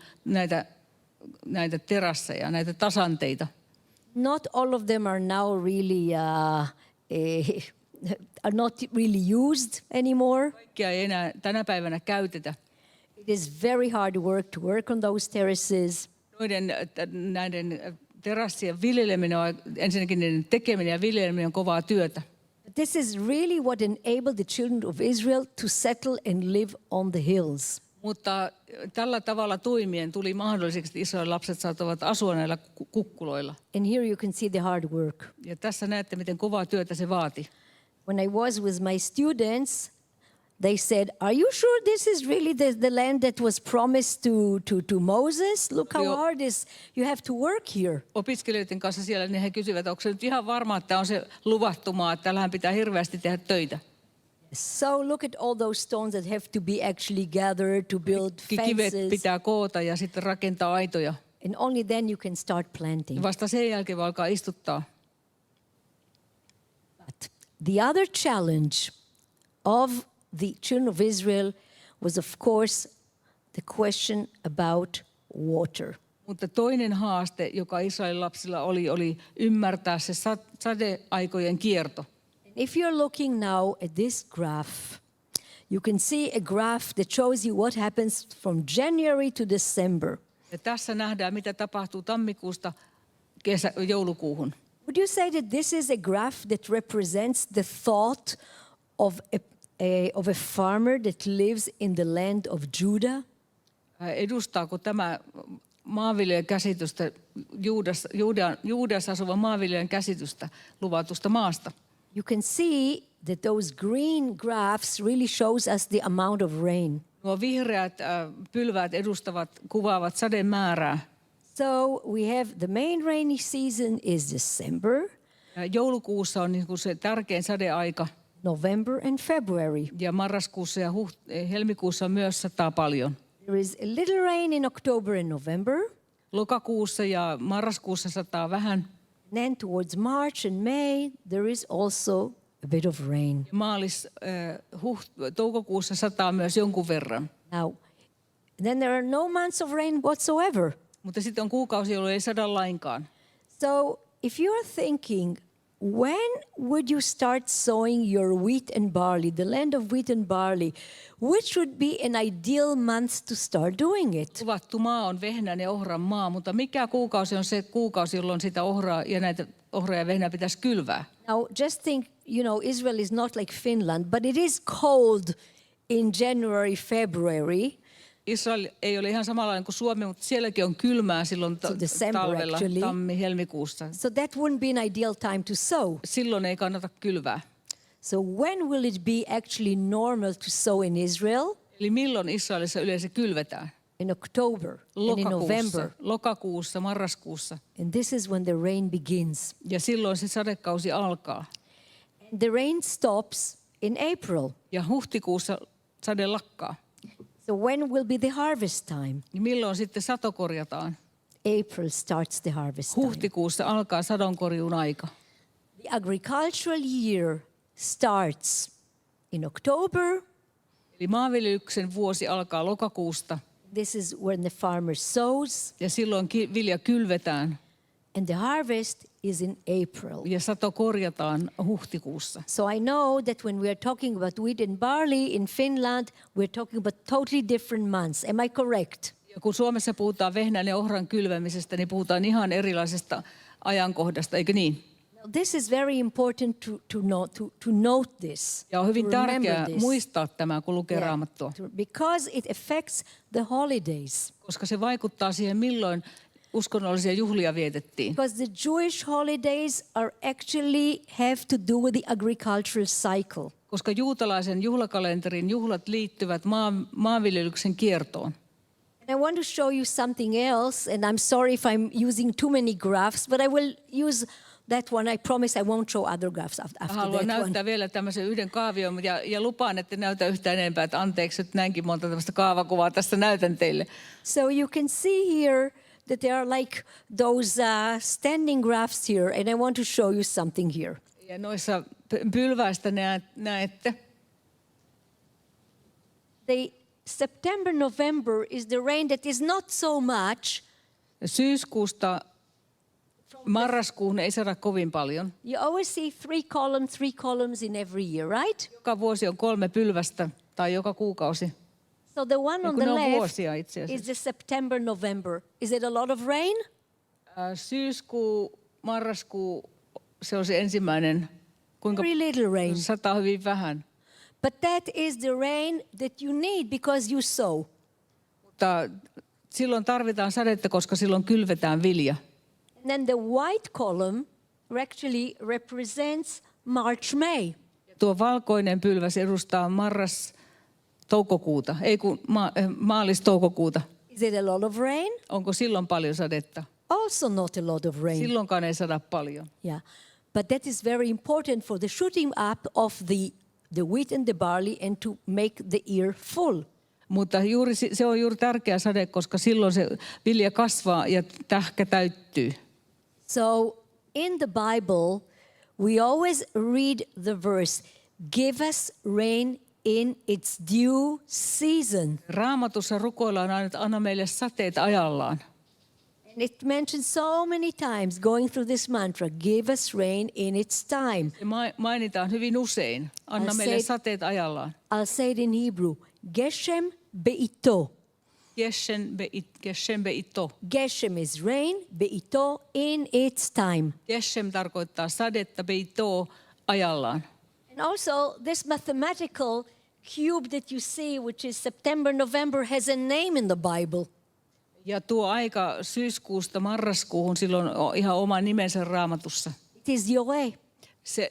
näitä terasseja, näitä tasanteita. Not all of them are now really are not really used anymore. Kaikkia ei enää tänä päivänä käytetä. It is very hard work on those terraces. Näiden terassien viljeleminen on ensinnäkin niiden tekeminen ja viljeleminen on kovaa työtä. This is really what enabled the children of Israel to settle and live on the hills. Mutta tällä tavalla toimien tuli mahdolliseksi, että Israelin lapset saattavat asua näillä kukkuloilla. And here you can see the hard work. Ja tässä näette, miten kovaa työtä se vaati. When I was with my students, they said, "Are you sure this is really the land that was promised to Moses? Look how hard you have to work here." Opiskelijoiden kanssa siellä, niin he kysyivät, onko se nyt ihan varma, että on se luvattu maa, että täällähän pitää hirveästi tehdä töitä. So look at all those stones that have to be actually gathered to build Kivet fences. pitää koota ja sitten rakentaa aitoja. And only then you can start planting. Vasta sen jälkeen voi alkaa istuttaa. But the other challenge of the children of Israel was, of course, the question about water. Mutta toinen haaste, joka Israelin lapsilla oli ymmärtää se sadeaikojen kierto. If you're looking now at this graph, you can see a graph that shows you what happens from January to December. Ja tässä nähdään, mitä tapahtuu tammikuusta joulukuuhun. Would you say that this is a graph that represents the thought of a farmer that lives in the land of Judah? Edustaako tämä maanviljelijän käsitystä, Juudassa asuvan maanviljelijän käsitystä luvatusta maasta? You can see that those green graphs really shows us the amount of rain. Nuo vihreät pylväät kuvaavat sadeen määrää. So we have the main rainy season is December, Joulukuussa on niin kuin se tärkein sadeaika. November and February. Ja marraskuussa ja helmikuussa myös sataa paljon. There is a little rain in October and November. Lokakuussa ja marraskuussa sataa vähän. Then towards March and May, there is also a bit of rain. Toukokuussa sataa myös jonkun verran. Now, then there are no months of rain whatsoever. Mutta sitten on kuukausi, jolloin ei sada lainkaan. So if you are thinking, when would you start sowing your wheat and barley, the land of wheat and barley, which would be an ideal month to start doing it? Luvattu maa on vehnän ja ohran maa, mutta mikä kuukausi on se kuukausi, jolloin sitä ohraa ja näitä ohraa ja vehnää pitäisi kylvää? Now, just think, Israel is not like Finland, but it is cold in January, February. Israel ei ole ihan samanlainen kuin Suomi, mutta sielläkin on kylmää silloin talvella, tammi-helmikuussa. So that wouldn't be an ideal time to sow. Silloin ei kannata kylvää. So when will it be actually normal to sow in Israel? Eli milloin Israelissa yleensä kylvetään? In October and in November. Lokakuussa, marraskuussa. And this is when the rain begins. Ja silloin se sadekausi alkaa. And the rain stops in April. Ja huhtikuussa sade lakkaa. So when will be the harvest time? Ja milloin sitten sato korjataan? April starts the harvest time. Huhtikuussa alkaa sadonkorjuun aika. The agricultural year starts in October. Eli maanviljelyksen vuosi alkaa lokakuusta. This is when the farmer sows. Ja silloin vilja kylvetään. And the harvest is in April. Ja sato korjataan huhtikuussa. So I know that when we are talking about wheat and barley in Finland, we're talking about totally different months. Am I correct? Ja kun Suomessa puhutaan vehnän ja ohran kylvämisestä, niin puhutaan ihan erilaisesta ajankohdasta, eikö niin? This is very important to note this. Ja on hyvin tärkeää muistaa tämä, kun lukee Raamattua. Because it affects the holidays. Koska se vaikuttaa siihen, milloin uskonnollisia juhlia vietettiin. Because the Jewish holidays are actually have to do with the agricultural cycle. Koska juutalaisen juhlakalenterin juhlat liittyvät maanviljelyksen kiertoon. And I want to show you something else, and I'm sorry if I'm using too many graphs, but I will use that one. I promise I won't show other graphs after that one. Haluan näyttää vielä tämmöisen yhden kaavion ja lupaan, että näytä yhtään enempää, että anteeksi, että näinkin monta tämmöistä kaavakuvaa tästä näytän teille. So you can see here that there are like those standing graphs here, and I want to show you something here. Ja noissa pylväistä näette. The September, November is the rain that is not so much. Syyskuusta marraskuuhun ei saada kovin paljon. You always see three columns in every year, right? Joka vuosi on 3 pylvästä tai joka kuukausi. So the one on the vuosia left is the September, November. Is it a lot of rain? Syyskuu, marraskuu, se on se ensimmäinen. Kuinka Very little rain. sataa hyvin vähän. But that is the rain that you need because you sow. Mutta silloin tarvitaan sadetta, koska silloin kylvetään vilja. And then the white column actually represents March, May. Tuo valkoinen pylväs edustaa marras-toukokuuta, ei kun maalis-toukokuuta. Is it a lot of rain? Onko silloin paljon sadetta? Also not a lot of rain. Silloinkaan ei sada paljon. Yeah, but that is very important for the shooting up of the wheat and the barley and to make the ear full. Mutta se on juuri tärkeä sade, koska silloin se vilja kasvaa ja tähkä täyttyy. So in the Bible, we always read the verse, give us rain in its due season. Raamatussa rukoillaan aina, että anna meille sateet ajallaan. And it mentions so many times going through this mantra, give us rain in its time. Se mainitaan hyvin usein, anna meille sateet ajallaan. I'll say it in Hebrew, Geshem be'ito. Geshem be'ito. Geshem is rain, be'ito in its time. Geshem tarkoittaa sadetta, be'ito ajallaan. And Also, this mathematical cube that you see, which is September, November, has a name in the Bible. Ja tuo aika syyskuusta marraskuuhun silloin on ihan oma nimensä Raamatussa. It is Yoreh.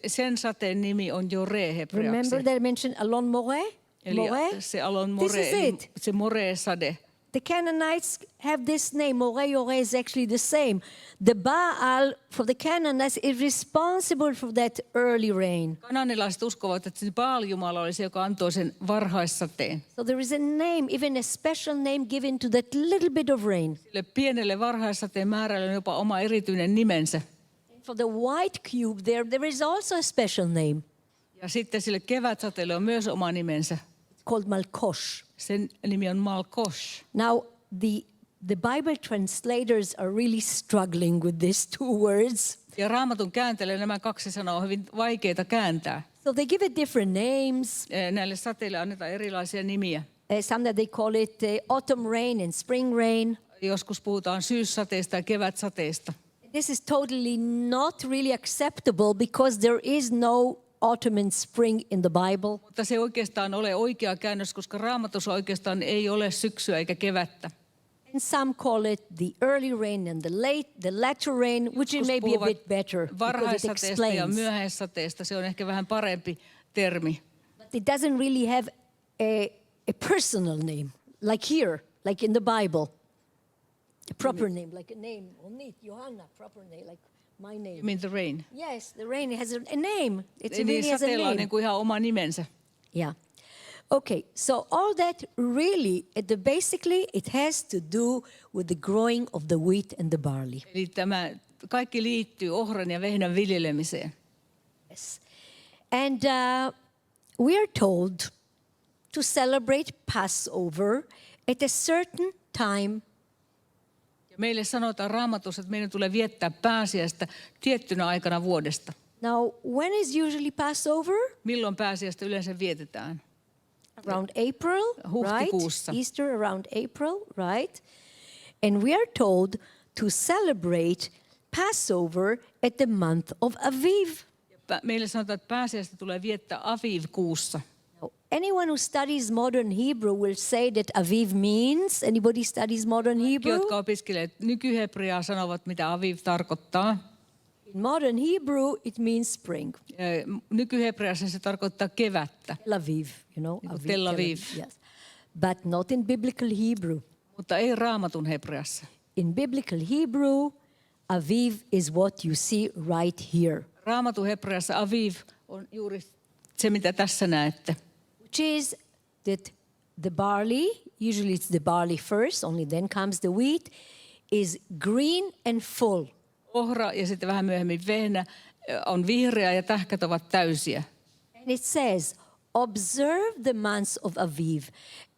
Sen sateen nimi on Jore hebreaksi. Remember that I mentioned Alon Moreh? Eli Moreh? se Alon This More, is eli it. se More-sade. The Canaanites have this name. Moreh, Yoreh is actually the same. The Baal for the Canaanites is responsible for that early rain. Kananilaiset uskovat, että se Baal-jumala oli se, joka antoi sen varhaissateen. So there is a name, even a special name given to that little bit of rain. Sille pienelle varhaissateen määrälle on jopa oma erityinen nimensä. For the white cube there is also a special name. Ja sitten sille kevätsateelle on myös oma nimensä. It's called Malkosh. Sen nimi on Malkosh. Now, the Bible translators are really struggling with these two words. Ja Raamatun käänteelle nämä kaksi sanaa on hyvin vaikeita kääntää. So they give it different names. Näille sateille annetaan erilaisia nimiä. Some that they call it autumn rain and spring rain. Joskus puhutaan syyssateista ja kevätsateista. This is totally not really acceptable because there is no autumn and spring in the Bible. Mutta se oikeastaan ole oikea käännös, koska Raamatussa oikeastaan ei ole syksyä eikä kevättä. And some call it the early rain and the latter rain, which is maybe a bit better because it varhaissateesta ja explains. myöhäissateesta, se on ehkä vähän parempi termi. But it doesn't really have a personal name, like here, like in the Bible. A proper name, like a name, Ronit, Johanna, proper name, like my name. You mean the rain? Yes, the rain has a name. It Eli really has a sateella on name. niin kuin ihan oma nimensä. Yeah. Okay, so all that really, basically, it has to do with the growing of the wheat and the barley. Eli tämä kaikki liittyy ohran ja vehnän viljelemiseen. Yes. And we are told to celebrate Passover at a certain time. Ja meille sanotaan Raamatussa, että meidän tulee viettää pääsiäistä tiettynä aikana vuodesta. Now, when is usually Passover? Milloin pääsiäistä yleensä vietetään? Around April, Huhtikuussa. right? Easter around April, right? And we are told to celebrate Passover at the month of Aviv. Meille sanotaan, että pääsiäistä tulee viettää Aviv-kuussa. Now, anyone who studies modern Hebrew will say that Aviv means. Anybody studies modern Hebrew? Jotka opiskelevat nykyhebreaa sanovat, mitä Aviv tarkoittaa. In modern Hebrew, it means spring. Nykyhebreassa se tarkoittaa kevättä, Tel Aviv, Tel Aviv. Yes. But not in biblical Hebrew. mutta ei Raamatun hebreassa. In biblical Hebrew, Aviv is what you see right here. Raamatun hebreassa Aviv on juuri se, mitä tässä näette. Which is that the barley, usually it's the barley first, only then comes the wheat, is green and full. Ohra ja sitten vähän myöhemmin vehnä on vihreä ja tähkät ovat täysiä. And it says, observe the months of Aviv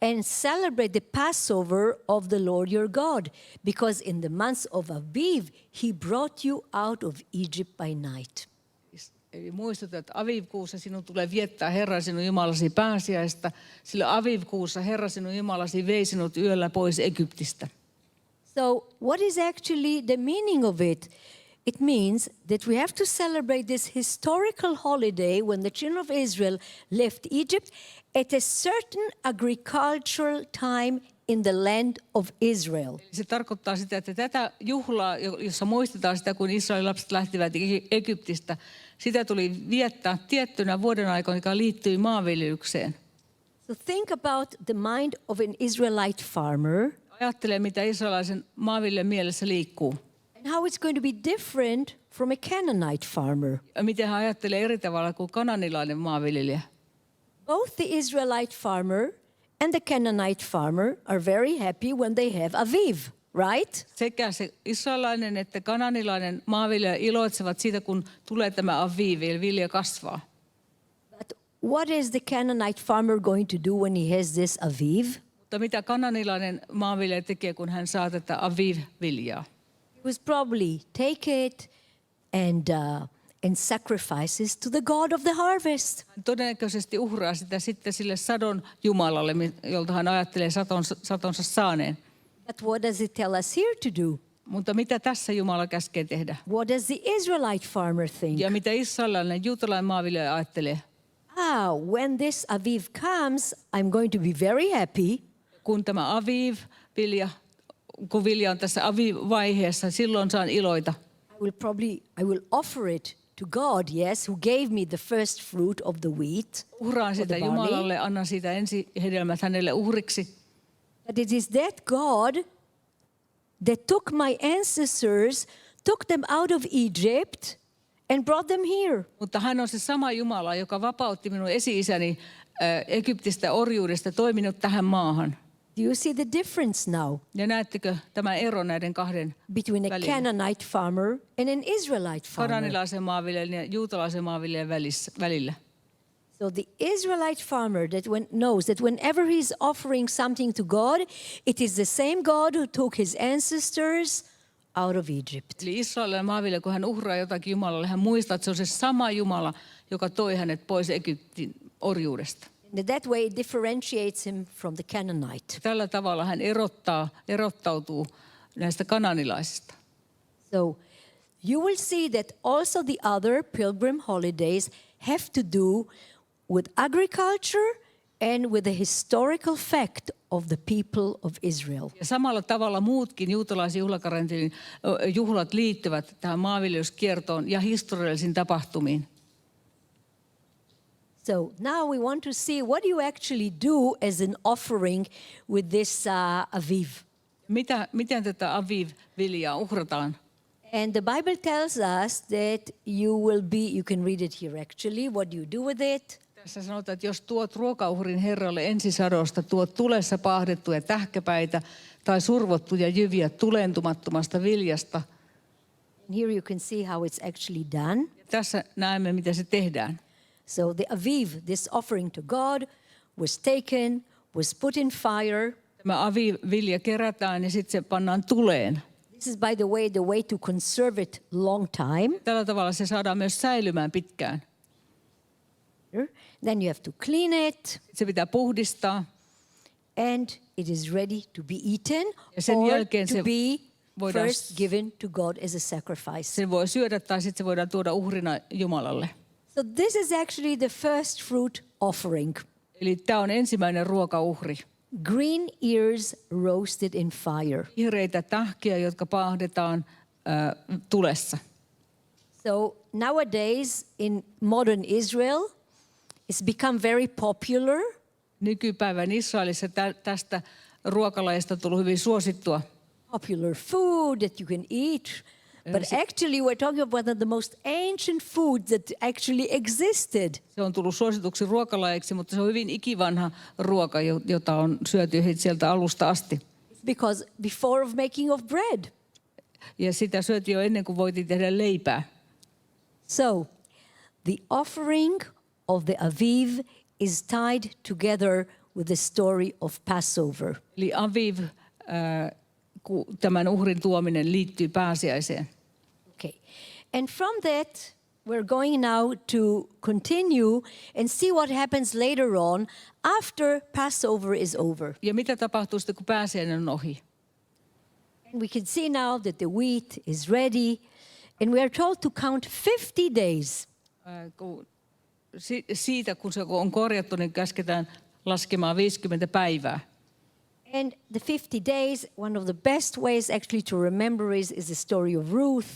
and celebrate the Passover of the Lord your God, because in the months of Aviv he brought you out of Egypt by night. Eli muistuta, että Aviv-kuussa sinun tulee viettää Herran sinun Jumalasi pääsiäistä, sillä Aviv-kuussa Herra sinun Jumalasi vei sinut yöllä pois Egyptistä. So what is actually the meaning of it? It means that we have to celebrate this historical holiday when the children of Israel left Egypt at a certain agricultural time in the land of Israel. Se tarkoittaa sitä, että tätä juhlaa, jossa muistetaan sitä, kun Israelin lapset lähtivät Egyptistä, sitä tuli viettää tiettynä vuoden aikana, joka liittyi maanviljelykseen. So think about the mind of an Israelite farmer. Ajattele, mitä israelaisen maanviljelijän mielessä liikkuu. And how it's going to be different from a Canaanite farmer. Ja miten hän ajattelee eri tavalla kuin kananilainen maanviljelijä. Both the Israelite farmer and the Canaanite farmer are very happy when they have Aviv, right? Sekä se israelainen että kananilainen maanviljelijä iloitsevat siitä, kun tulee tämä Aviv, eli vilja kasvaa. But what is the Canaanite farmer going to do when he has this Aviv? Mutta mitä kananilainen maanviljelijä tekee, kun hän saa tätä Aviv-viljaa? He was probably take it and sacrifices to the God of the harvest. Hän todennäköisesti uhraa sitä sitten sille sadon jumalalle, jolta hän ajattelee satonsa saaneen. But what does it tell us here to do? Mutta mitä tässä Jumala käskee tehdä? What does the Israelite farmer think? Ja mitä israelilainen juutalainen maanviljelijä ajattelee? now, when this Aviv comes, I'm going to be very happy. Kun tämä Aviv-vilja, kun vilja on tässä Aviv-vaiheessa, silloin saan iloita. I will offer it to God, yes, who gave me the first fruit of the wheat. Uhraan or sitä the barley. Jumalalle, annan siitä ensihedelmät hänelle uhriksi. But it is that God that took my ancestors, took them out of Egypt and brought them here. Mutta hän on se sama Jumala, joka vapautti minun esi-isäni Egyptistä orjuudesta, toiminut tähän maahan. Do you see the difference now Ja näettekö tämä ero näiden kahden between a välillä? Canaanite farmer and an Israelite farmer? Kananilaisen maanviljelijän ja juutalaisen maanviljelijän välillä. So the Israelite farmer knows that whenever he's offering something to God, it is the same God who took his ancestors out of Egypt. Eli Israelin maanviljelijä, kun hän uhraa jotakin Jumalalle, hän muistaa, että se on se sama Jumala, joka toi hänet pois Egyptin orjuudesta. And that way it differentiates him from the Canaanite. Tällä tavalla hän erottautuu näistä kananilaisista. So you will see that also the other pilgrim holidays have to do with agriculture and with the historical fact of the people of Israel. Ja samalla tavalla muutkin juutalaisen juhlakalenterin juhlat liittyvät tähän maanviljelyskiertoon ja historiallisiin tapahtumiin. So now we want to see what you actually do as an offering with this Aviv. Miten tätä Aviv-viljaa uhrataan? And the Bible tells us that you can read it here actually, what you do with it. Tässä sanotaan, että jos tuot ruokauhrin Herralle ensisadosta, tuot tulessa paahdettuja tähkäpäitä tai survottuja jyviä tulentumattomasta viljasta. And here you can see how it's actually done. Tässä näemme, miten se tehdään. So the Aviv, this offering to God, was taken, was put in fire. Tämä Aviv-vilja kerätään ja sitten se pannaan tuleen. This is, by the way to conserve it long time. Tällä tavalla se saadaan myös säilymään pitkään. Then you have to clean it. Se pitää puhdistaa. And it is ready to be eaten Ja sen or jälkeen to se be voidaan- first given to God as a sacrifice. Sen voi syödä tai sitten se voidaan tuoda uhrina Jumalalle. So this is actually the first fruit offering. Eli tämä on ensimmäinen ruokauhri. Green ears roasted in fire. Vihreitä tähkiä, jotka paahdetaan tulessa. So nowadays in modern Israel, it's become very popular. Nykypäivän Israelissa tästä ruokalajista on tullut hyvin suosittua. Popular food that you can eat. But actually we're talking about one of the most ancient foods that actually existed. Se on tullut suosituksi ruokalajeksi, mutta se on hyvin ikivanha ruoka, jota on syöty sieltä alusta asti. Because before of making of bread. Ja sitä syötiin jo ennen kuin voitiin tehdä leipää. So the offering of the Aviv is tied together with the story of Passover. Eli Aviv, tämän uhrin tuominen liittyy pääsiäiseen. Okay. And from that, we're going now to continue and see what happens later on after Passover is over. Ja mitä tapahtuu sitten, kun pääsiäinen on ohi? And we can see now that the wheat is ready, and we are told to count 50 days. Siitä, kun se on korjattu, niin käsketään laskemaan 50 päivää. And the 50 days, one of the best ways actually to remember is the story of Ruth.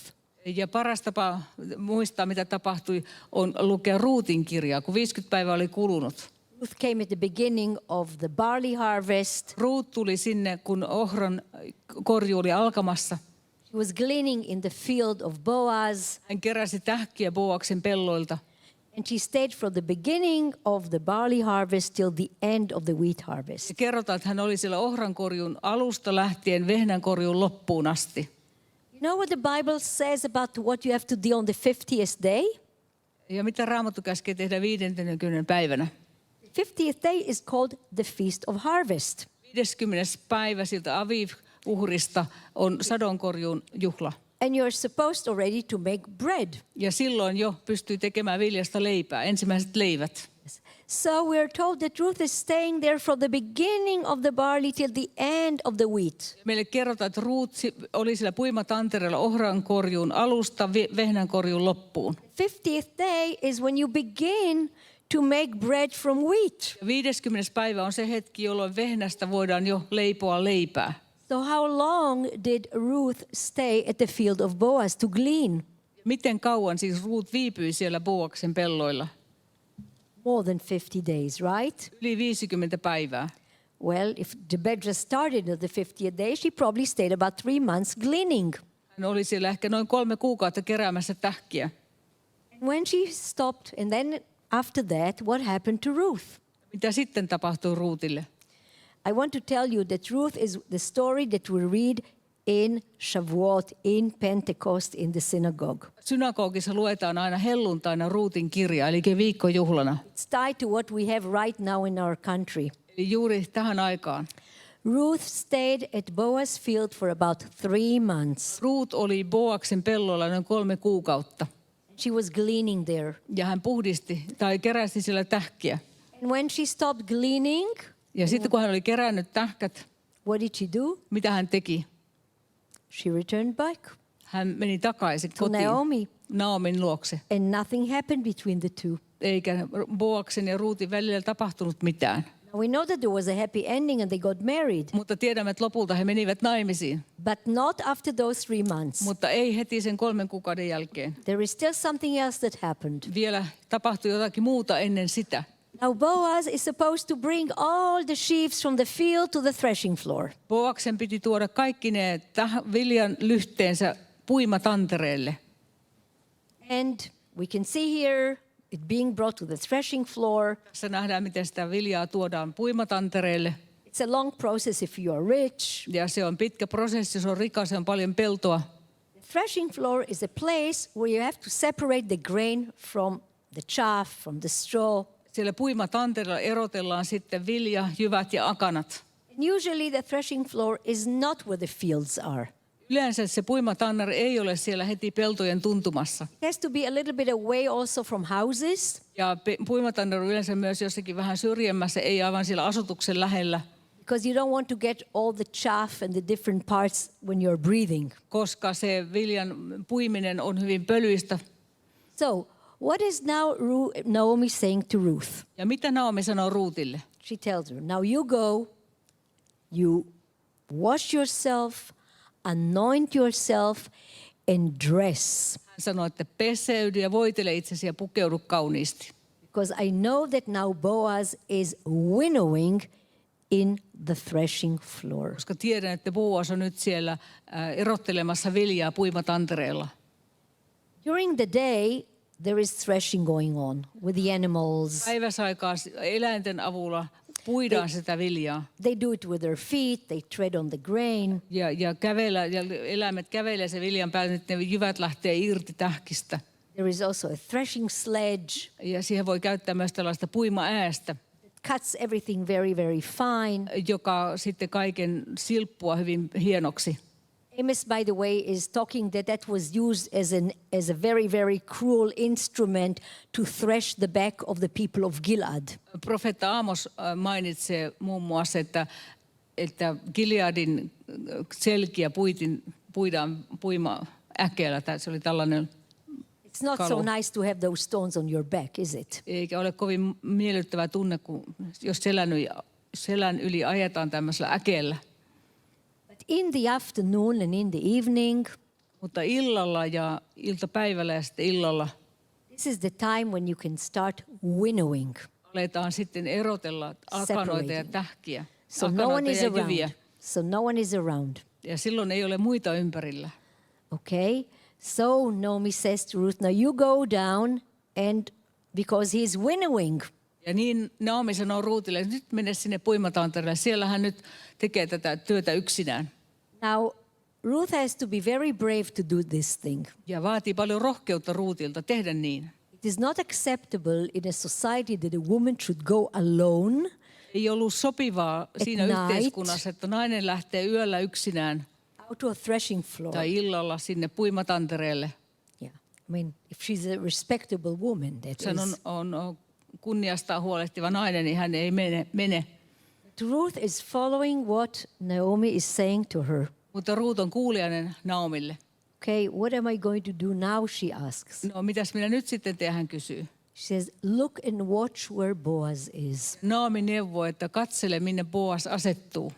Ja paras tapa muistaa, mitä tapahtui, on lukea Ruutin kirjaa, kun 50 päivää oli kulunut. Ruth came at the beginning of the barley harvest. Ruut tuli sinne, kun ohran korjuu oli alkamassa. She was gleaning in the field of Boaz. Hän keräsi tähkiä Boaksen pelloilta. And she stayed from the beginning of the barley harvest till the end of the wheat harvest. Ja kerrotaan, että hän oli siellä ohrankorjun alusta lähtien vehnänkorjun loppuun asti. You know what the Bible says about what you have to do on the 50th day? Ja mitä Raamattu käskee tehdä 50. päivänä? The 50th day is called the Feast of Harvest. 50. päivä siltä Aviv-uhrista on sadonkorjuun juhla. And you're supposed already to make bread. Ja silloin jo pystyy tekemään viljasta leipää, ensimmäiset leivät. So we're told that Ruth is staying there from the beginning of the barley till the end of the wheat. Meille kerrotaan, että Ruut oli siellä puimatantereella ohrankorjuun alusta vehnänkorjuun loppuun. 50th day is when you begin to make bread from wheat. 50. päivä on se hetki, jolloin vehnästä voidaan jo leipoa leipää. So how long did Ruth stay at the field of Boaz to glean? Miten kauan siis Ruut viipyi siellä Boaksen pelloilla? More than 50 days, right? Yli 50 päivää. Well, if the bed just started on the 50th day, she probably stayed about 3 months gleaning. Hän oli siellä ehkä noin 3 kuukautta keräämässä tähkiä. When she stopped, and then after that, what happened to Ruth? Mitä sitten tapahtui Ruutille? I want to tell you that Ruth is the story that we read in Shavuot, in Pentecost, in the synagogue. Synagogissa luetaan aina helluntaina Ruutin kirja, eli viikkojuhlana. It's tied to what we have right now in our country. Eli juuri tähän aikaan. Ruth stayed at Boaz field for about 3 months. Ruut oli Boaksen pellolla noin 3 kuukautta. She was gleaning there. Ja hän puhdisti tai keräsi siellä tähkiä. And when she stopped gleaning, Ja sitten kun hän oli kerännyt tähkät, what did she do? mitä hän teki? She returned back Hän meni takaisin to kotiin Naomi. Naomin luokse. And nothing happened between the two. Eikä Boaksen ja Ruutin välillä tapahtunut mitään. Now we know that there was a happy ending and they got married, Mutta tiedämme, että lopulta he menivät naimisiin. but not after those 3 months. Mutta ei heti sen 3 kuukauden jälkeen. There is still something else that happened. Vielä tapahtui jotakin muuta ennen sitä. Now Boaz is supposed to bring all the sheaves from the field to the threshing floor. Boaksen piti tuoda kaikki ne viljan lyhteensä puimatantereelle. And we can see here it being brought to the threshing floor. Tässä nähdään, miten sitä viljaa tuodaan puimatantereelle. It's a long process if you are rich. Ja se on pitkä prosessi, se on rikas, se on paljon peltoa. The threshing floor is a place where you have to separate the grain from the chaff, from the straw. Siellä puimatantereella erotellaan sitten vilja, jyvät ja akanat. And usually the threshing floor is not where the fields are. Yleensä se puimatanner ei ole siellä heti peltojen tuntumassa. It has to be a little bit away also from houses, Ja puimatanner on yleensä myös jossakin vähän syrjemmässä, ei aivan siellä asutuksen lähellä, because you don't want to get all the chaff and the different parts when you're breathing. koska se viljan puiminen on hyvin pölyistä. So, what is now Naomi saying to Ruth? Ja mitä Naomi sanoo Ruutille? She tells her, now you go, you wash yourself, anoint yourself, and dress. Hän sanoo, että peseydy ja voitele itsesi ja pukeudu kauniisti. Because I know that now Boaz is winnowing in the threshing floor. Koska tiedän, että Boaz on nyt siellä erottelemassa viljaa puimatantereella. During the day, there is threshing going on with the animals. Päiväsaikaa eläinten avulla puidaan sitä viljaa. They do it with their feet, they tread on the grain. Ja eläimet kävelee sen viljan päälle, että ne jyvät lähtee irti tähkistä. There is also a threshing sledge. Ja siihen voi käyttää myös tällaista puimaäästä, It cuts everything very, very fine. joka sitten kaiken silppua hyvin hienoksi. Amos, by the way, is talking that was used as a very, very cruel instrument to thresh the back of the people of Gilead. Profeetta Aamos mainitsee muun muassa, että Gileadin selkiä puidaan puimaäkeellä. Se oli tällainen It's not so kalu. nice to have those stones on your back, is it? Eikä ole kovin miellyttävä tunne, jos selän yli ajetaan tämmöisellä äkeellä. But in the afternoon and in the evening, Mutta illalla ja iltapäivällä ja sitten illalla this is the time when you can start winnowing. aletaan sitten erotella akanoita ja Separating. tähkiä, So no one akanoita is ja around. jyviä. So no one is around. Ja silloin ei ole muita ympärillä. Okay? So Naomi says to Ruth, now you go down and because he's winnowing. Ja niin Naomi sanoo Ruutille, että nyt mene sinne puimatantereelle. Siellä hän nyt tekee tätä työtä yksinään. Now, Ruth has to be very brave to do this thing. Ja vaatii paljon rohkeutta Ruutilta tehdä niin. It is not acceptable in a society that a woman should go alone. Ei ollut sopivaa siinä night. yhteiskunnassa, että nainen lähtee yöllä yksinään Out to a threshing floor. tai illalla sinne puimatantereelle. Yeah. I mean, if she's a respectable woman, that Hän is. on kunniastaan huolehtiva nainen, niin hän ei mene. But Ruth is following what Naomi is saying to her. Mutta Ruut on kuulijainen Naomille. Okay, what am I going to do now, she asks. No mitäs minä nyt sitten teen, hän kysyy. She says, look and watch where Boaz is. Naomi neuvoo, että katsele minne Boas asettuu.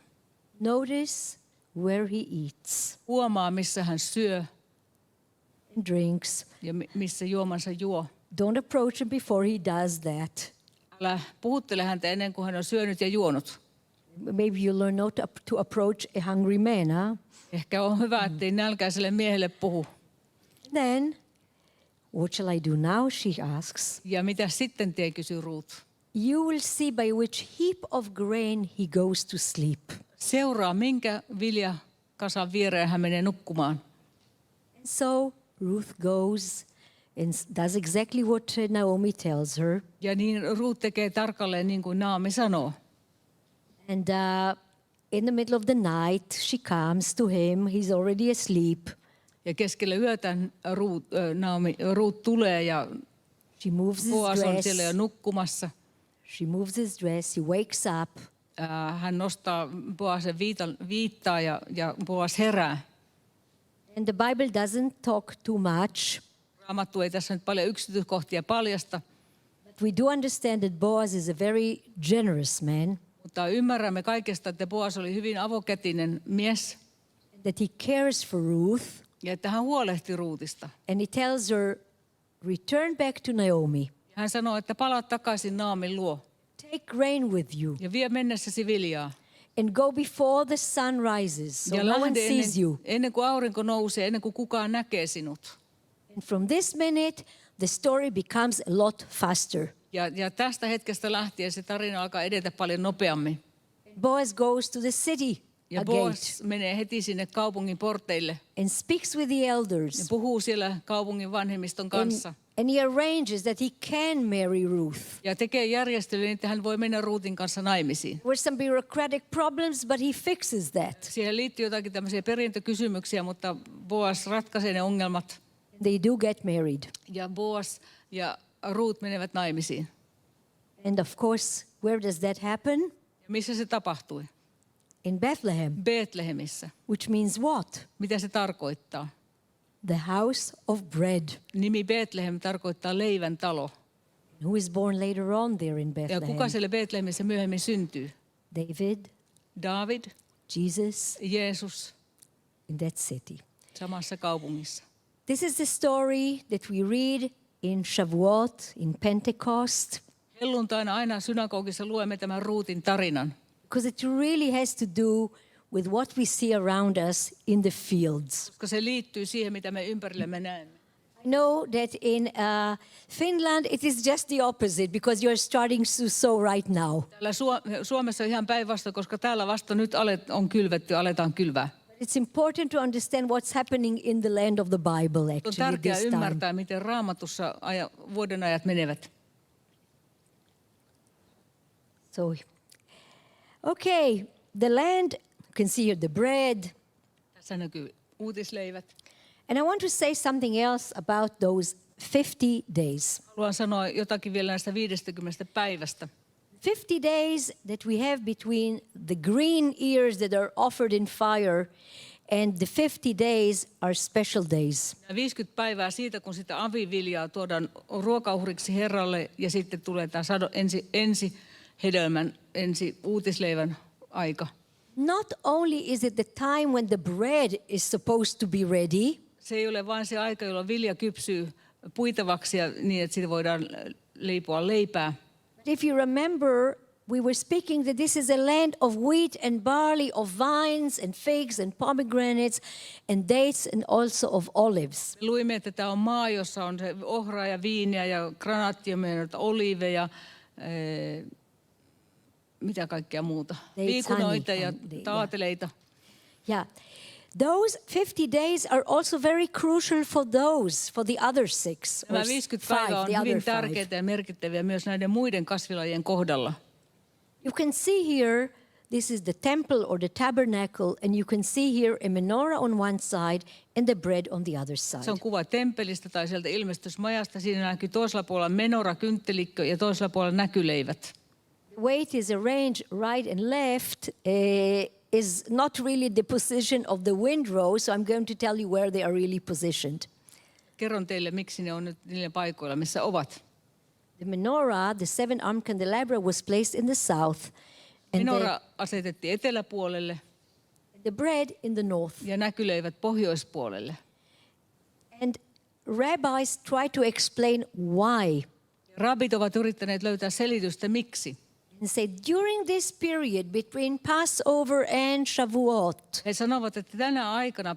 Notice where he eats Huomaa missä hän syö and drinks. ja missä juomansa juo. Don't approach him before he does that. Älä puhuttele häntä ennen kuin hän on syönyt ja juonut. Maybe you learn not to approach a hungry man, huh? Ehkä on hyvä, ettei nälkäiselle miehelle puhu. Then, what shall I do now, she asks. Ja mitä sitten tee, kysyy Ruut. You will see by which heap of grain he goes to sleep. Seuraa, minkä viljakasan viereen hän menee nukkumaan. And so Ruth goes and does exactly what Naomi tells her. Ja niin Ruut tekee tarkalleen niin kuin Naomi sanoo. And in the middle of the night, she comes to him. He's already asleep. Ja keskellä yötä Ruut tulee ja She moves his Boas on siellä jo dress. nukkumassa. She moves his dress. He wakes up. Hän nostaa Boasen viittaa ja Boas herää. And the Bible doesn't talk too much. Raamattu ei tässä nyt paljon yksityiskohtia paljasta, But we do understand that Boaz is a very generous man. mutta ymmärrämme kaikesta, että Boas oli hyvin avokätinen mies That he cares for Ruth. ja että hän huolehti Ruutista. And he tells her, return back to Naomi. Hän sanoi, että palaa takaisin Naomin luo Take grain with you. ja vie mennessäsi viljaa. And go before the sun rises, so Ja no one lähde sees you. ennen kuin aurinko nousee, ennen kuin kukaan näkee sinut. And from this minute, the story becomes a lot faster. Ja tästä hetkestä lähtien se tarina alkaa edetä paljon nopeammin. Boaz goes to the city Ja gate Boas menee heti sinne kaupungin porteille and speaks with the ja elders. puhuu siellä kaupungin vanhemmiston kanssa. And he arranges that he can marry Ruth. Ja tekee järjestelyä niin, että hän voi mennä Ruutin kanssa naimisiin. There were some bureaucratic problems, but he fixes that. Siihen liittyy jotakin tämmöisiä perintökysymyksiä, mutta Boas ratkaisee ne ongelmat. They do get married. Ja Boas ja Ruut menevät naimisiin. And of course, where does that happen? Ja missä se tapahtui? In Bethlehem, Betlehemissä. which means what? Mitä se tarkoittaa? The house of bread. Nimi Betlehem tarkoittaa leivän talo. Who is born later on there in Ja Bethlehem? kuka siellä Betlehemissä myöhemmin syntyy? David, David, Jesus, Jeesus, in that city. samassa kaupungissa. This is the story that we read in Shavuot, in Pentecost, Helluntaina aina synagogissa luemme tämän Ruutin tarinan. because it really has to do with what we see around us in the fields. Koska se liittyy siihen, mitä me ympärillemme näemme. I know that in Finland it is just the opposite, because you're starting to sow right now. Täällä Suomessa on ihan päinvastoin, koska täällä vasta nyt on kylvetty ja aletaan kylvää. It's important to understand what's happening in the land of the Bible On actually tärkeää this time. ymmärtää, miten Raamatussa vuodenajat menevät. So, okay, the land, you can see here the bread. Tässä näkyy uutisleivät. And I want to say something else about those 50 days. Haluan sanoa jotakin vielä näistä 50 päivästä. 50 days that we have between the green ears that are offered in fire and the 50 days are special days. 50 päivää siitä, kun sitä aviviljaa tuodaan ruokauhriksi Herralle ja sitten tulee tämä ensi hedelmän, ensi uutisleivän aika. Not only is it the time when the bread is supposed to be ready, Se ei ole vain se aika, jolloin vilja kypsyy puitavaksi ja niin, että siitä voidaan leipoa leipää. but if you remember, we were speaking that this is a land of wheat and barley, of vines and figs and pomegranates and dates and also of olives. Luimme, että tämä on maa, jossa on se ohraa ja viiniä ja granaattiomia, oliiveja, mitä kaikkea muuta. Dates, Viikunoita honey, ja yeah. taateleita. Yeah. Those 50 days are also very crucial for the other 6 or Nämä 50 päivää on the other hyvin 5. tärkeitä ja merkittäviä myös näiden muiden kasvilajien kohdalla. You can see here, this is the temple or the tabernacle, and you can see here a menorah on one side and the bread on the other side. Se on kuva temppelistä tai sieltä ilmestysmajasta. Siinä näkyy toisella puolella menora, kynttelikkö ja toisella puolella näkyleivät. The way it is arranged right and left is not really the position of the windrow, so I'm going to tell you where they are really positioned. Kerron teille, miksi ne on nyt niillä paikoilla, missä ovat. The menorah, the seven-armed candelabra, was placed in the south, and Menora asetettiin eteläpuolelle the bread in the north. ja näkyleivät pohjoispuolelle. And rabbis try to explain why. Rabbit ovat yrittäneet löytää selitystä miksi. And say, during this period between Passover and Shavuot, He sanovat, että tänä aikana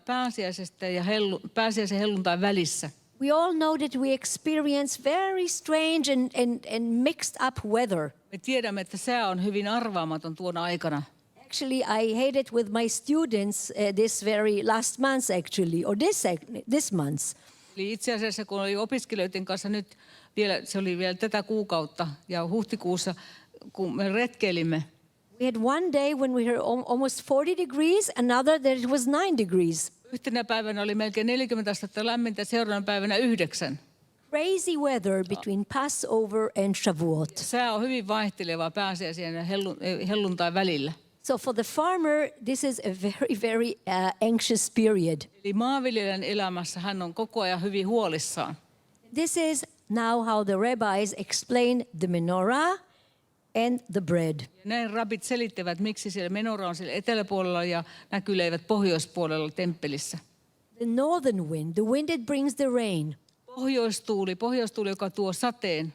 pääsiäisen helluntain välissä we all know that we experience very strange and mixed up weather. me tiedämme, että sää on hyvin arvaamaton tuona aikana. Actually, I had it with my students this very last month actually, or this month. Eli itse asiassa kun oli opiskelijoiden kanssa nyt vielä, se oli vielä tätä kuukautta ja huhtikuussa, kun me retkeilimme, We had one day when we were almost 40 degrees, another that it was 9 degrees. yhtenä päivänä oli melkein 40 astetta lämmintä, seuraavana päivänä 9. Crazy weather between Passover and Shavuot. Sää on hyvin vaihtelevaa pääsiäisen ja helluntain välillä. So for the farmer, this is a very, very anxious period. Eli maanviljelijän elämässä hän on koko ajan hyvin huolissaan. This is now how the rabbis explain the menorah and the bread. Ja näin rabbit selittävät, miksi siellä menora on siellä eteläpuolella ja näkyleivät pohjoispuolella temppelissä. The northern wind, the wind that brings the rain, Pohjoistuuli, joka tuo sateen,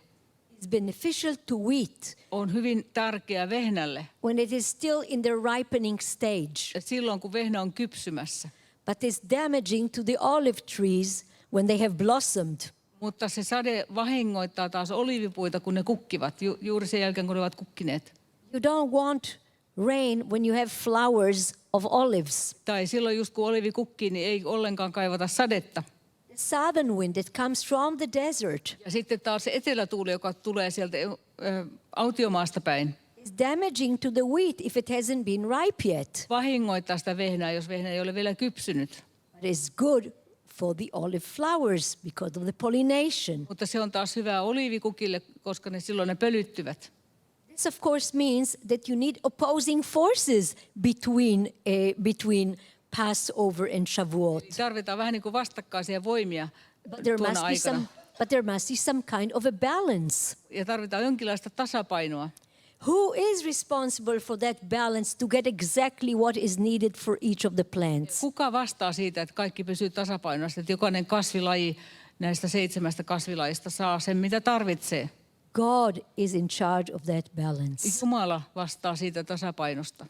is beneficial to wheat on hyvin tärkeä vehnälle. when it is still in the ripening stage, Ja silloin kun vehnä on kypsymässä. but is damaging to the olive trees when they have blossomed. Mutta se sade vahingoittaa taas oliivipuita, kun ne kukkivat, juuri sen jälkeen, kun ne ovat kukkineet. You don't want rain when you have flowers of olives. Tai silloin just kun oliivi kukkii, niin ei ollenkaan kaivata sadetta. The southern wind that comes from the desert Ja sitten taas se etelätuuli, joka tulee sieltä autiomaasta päin, is damaging to the wheat if it hasn't been ripe yet. vahingoittaa sitä vehnää, jos vehnä ei ole vielä kypsynyt. But it's good for the olive flowers because of the pollination. Mutta se on taas hyvää oliivikukille, koska silloin ne pölyttyvät. This of course means that you need opposing forces between Passover and Shavuot. Tarvitaan vähän niin kuin vastakkaisia voimia But there tuona must be aikana. some kind of a balance. Ja tarvitaan jonkinlaista tasapainoa. Who is responsible for that balance to get exactly what is needed for each of the plants? Kuka vastaa siitä, että kaikki pysyy tasapainossa, että jokainen kasvilaji näistä 7 kasvilajista saa sen, mitä tarvitsee? God is in charge of that balance. Jumala vastaa siitä tasapainosta.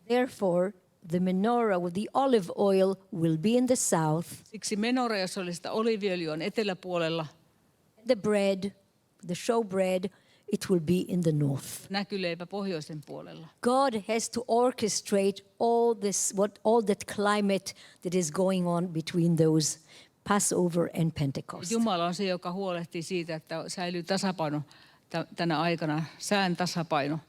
Therefore, the menorah with the olive oil will be in the south, Siksi menora, jos oli sitä oliiviöljyä, on eteläpuolella, the bread, the showbread, it will be in the north. näkyleipä pohjoisen puolella. God has to orchestrate all that climate that is going on between those Passover and Pentecost. Jumala on se, joka huolehtii siitä, että säilyy tasapaino tänä aikana, sään tasapaino.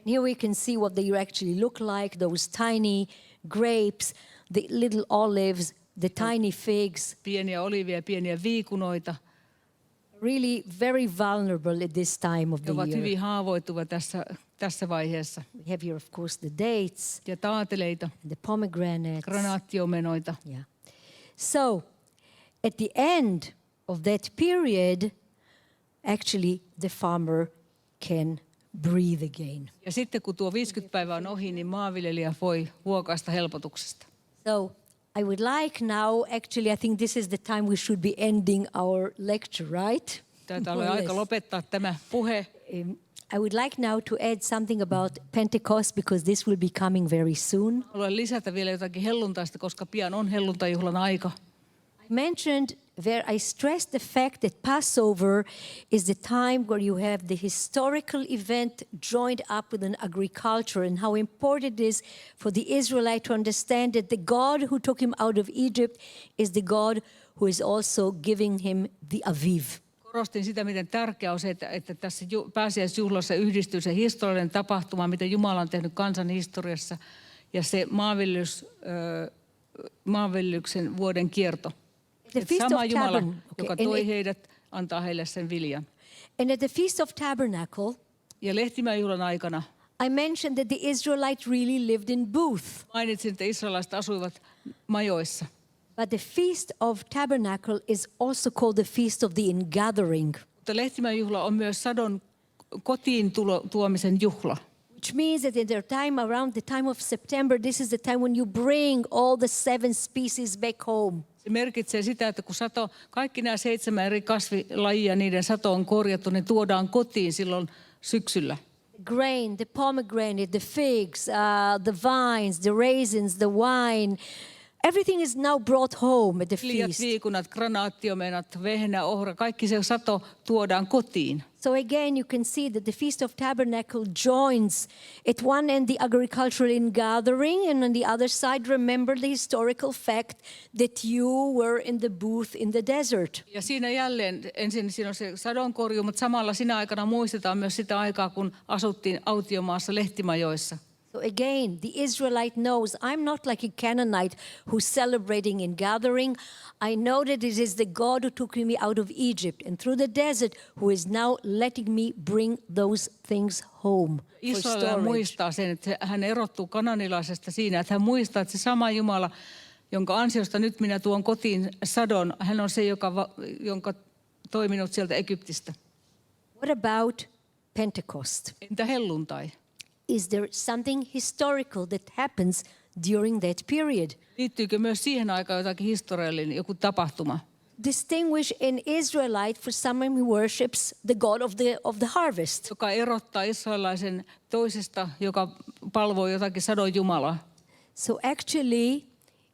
Here we can see what they actually look like, those tiny grapes, the little olives, the tiny figs, Pieniä oliiveja, pieniä viikunoita. really very vulnerable at this time of Ne the ovat year. hyvin haavoittuvat tässä vaiheessa. We have here, of course, the dates Ja taateleita, and the pomegranates. granaattiomenoita. Yeah. So, at the end of that period, actually, the farmer can breathe again. Ja sitten kun tuo 50 päivää on ohi, niin maanviljelijä voi huokaista helpotuksesta. So, I would like now, actually, I think this is the time we should be ending our lecture, right? Taitaa More olla or aika less. lopettaa tämä puhe. I would like now to add something about Pentecost because this will be coming very soon. Haluan lisätä vielä jotakin helluntaista, koska pian on helluntajuhlan aika. I mentioned where I stressed the fact that Passover is the time where you have the historical event joined up with an agriculture and how important it is for the Israelite to understand that the God who took him out of Egypt is the God who is also giving him the Aviv. Korostin sitä, miten tärkeää on se, että tässä pääsiäisjuhlassa yhdistyy se historiallinen tapahtuma, mitä Jumala on tehnyt kansan historiassa, ja se maanviljelyksen vuoden kierto. Että sama Jumala, joka toi heidät, antaa heille sen viljan. And at the Feast of Tabernacle, Ja lehtimäjuhlan aikana I mentioned that the Israelites really lived in booth. mainitsin, että israelaiset asuivat majoissa. But the Feast of Tabernacle is also called the Feast of the Ingathering. Mutta lehtimäjuhla on myös sadon kotiin tuomisen juhla. Which means that in their time, around the time of September, this is the time when you bring all the 7 species back home. Se merkitsee sitä, että kun kaikki nämä 7 eri kasvilajia, niiden sato on korjattu, ne tuodaan kotiin silloin syksyllä. The grain, the pomegranate, the figs, the vines, the raisins, the wine, everything is now brought home at the Liat, feast. viikunat, granaattiomenat, vehnä, ohra, kaikki se sato tuodaan kotiin. So again, you can see that the Feast of Tabernacle joins at one end the agricultural gathering, and on the other side, remember the historical fact that you were in the booth in the desert. Ja siinä jälleen ensin siinä on se sadonkorjuu, mutta samalla sinä aikana muistetaan myös sitä aikaa, kun asuttiin autiomaassa lehtimajoissa. So again, the Israelite knows, I'm not like a Canaanite who's celebrating and gathering. I know that it is the God who took me out of Egypt and through the desert who is now letting me bring those things home for Israel storage. muistaa sen, että hän erottuu kananilaisesta siinä, että hän muistaa, että se sama Jumala, jonka ansiosta nyt minä tuon kotiin sadon, hän on se, jonka toi minut sieltä Egyptistä. What about Pentecost? Entä helluntai? Is there something historical that happens during that period? Liittyykö myös siihen aikaan jotakin historiallinen, joku tapahtuma? Distinguish an Israelite for someone who worships the God of the harvest. Joka erottaa israelaisen toisesta, joka palvoo jotakin sadon Jumalaa. So actually,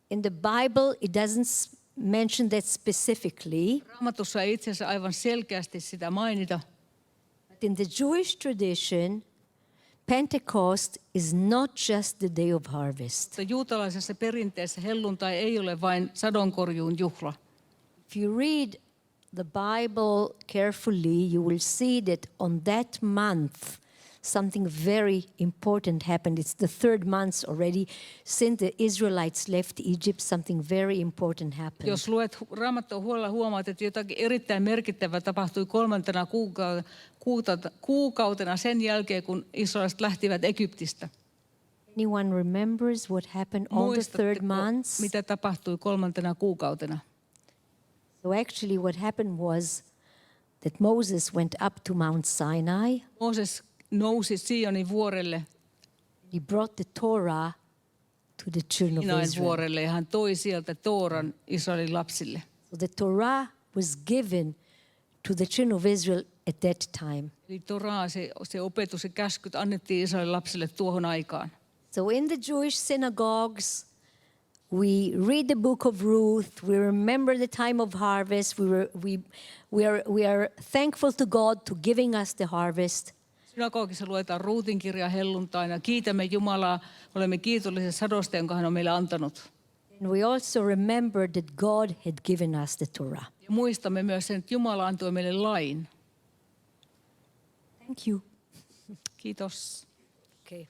in the Bible, it doesn't mention that specifically. Raamatussa ei itse asiassa aivan selkeästi sitä mainita. But in the Jewish tradition, Pentecost is not just the day of harvest. Mutta juutalaisessa perinteessä helluntai ei ole vain sadonkorjuun juhla. If you read the Bible carefully, you will see that on that month, something very important happened. It's the 3rd month already since the Israelites left Egypt. Something very important happened. Jos luet Raamattua huolella, huomaat, että jotakin erittäin merkittävää tapahtui 3. kuukautena sen jälkeen, kun israelaiset lähtivät Egyptistä. Anyone remembers what happened on the 3rd month? Mitä tapahtui 3. kuukautena? So actually what happened was that Moses went up to Mount Sinai. Mooses nousi Sionin vuorelle, He brought the Torah to the children of Sinain Israel. vuorelle, ja hän toi sieltä Tooran Israelin lapsille. So the Torah was given to the children of Israel at that time. Eli Toraa, se opetus ja käskyt annettiin Israelin lapsille tuohon aikaan. So in the Jewish synagogues, we read the book of Ruth. We remember the time of harvest. We are thankful to God to giving us the harvest. Synagogissa luetaan Ruutin kirja helluntaina. Kiitämme Jumalaa, olemme kiitollisia sadosta, jonka hän on meille antanut. And we also remember that God had given us the Torah. Ja muistamme myös sen, että Jumala antoi meille lain. Thank you. Kiitos. Okay.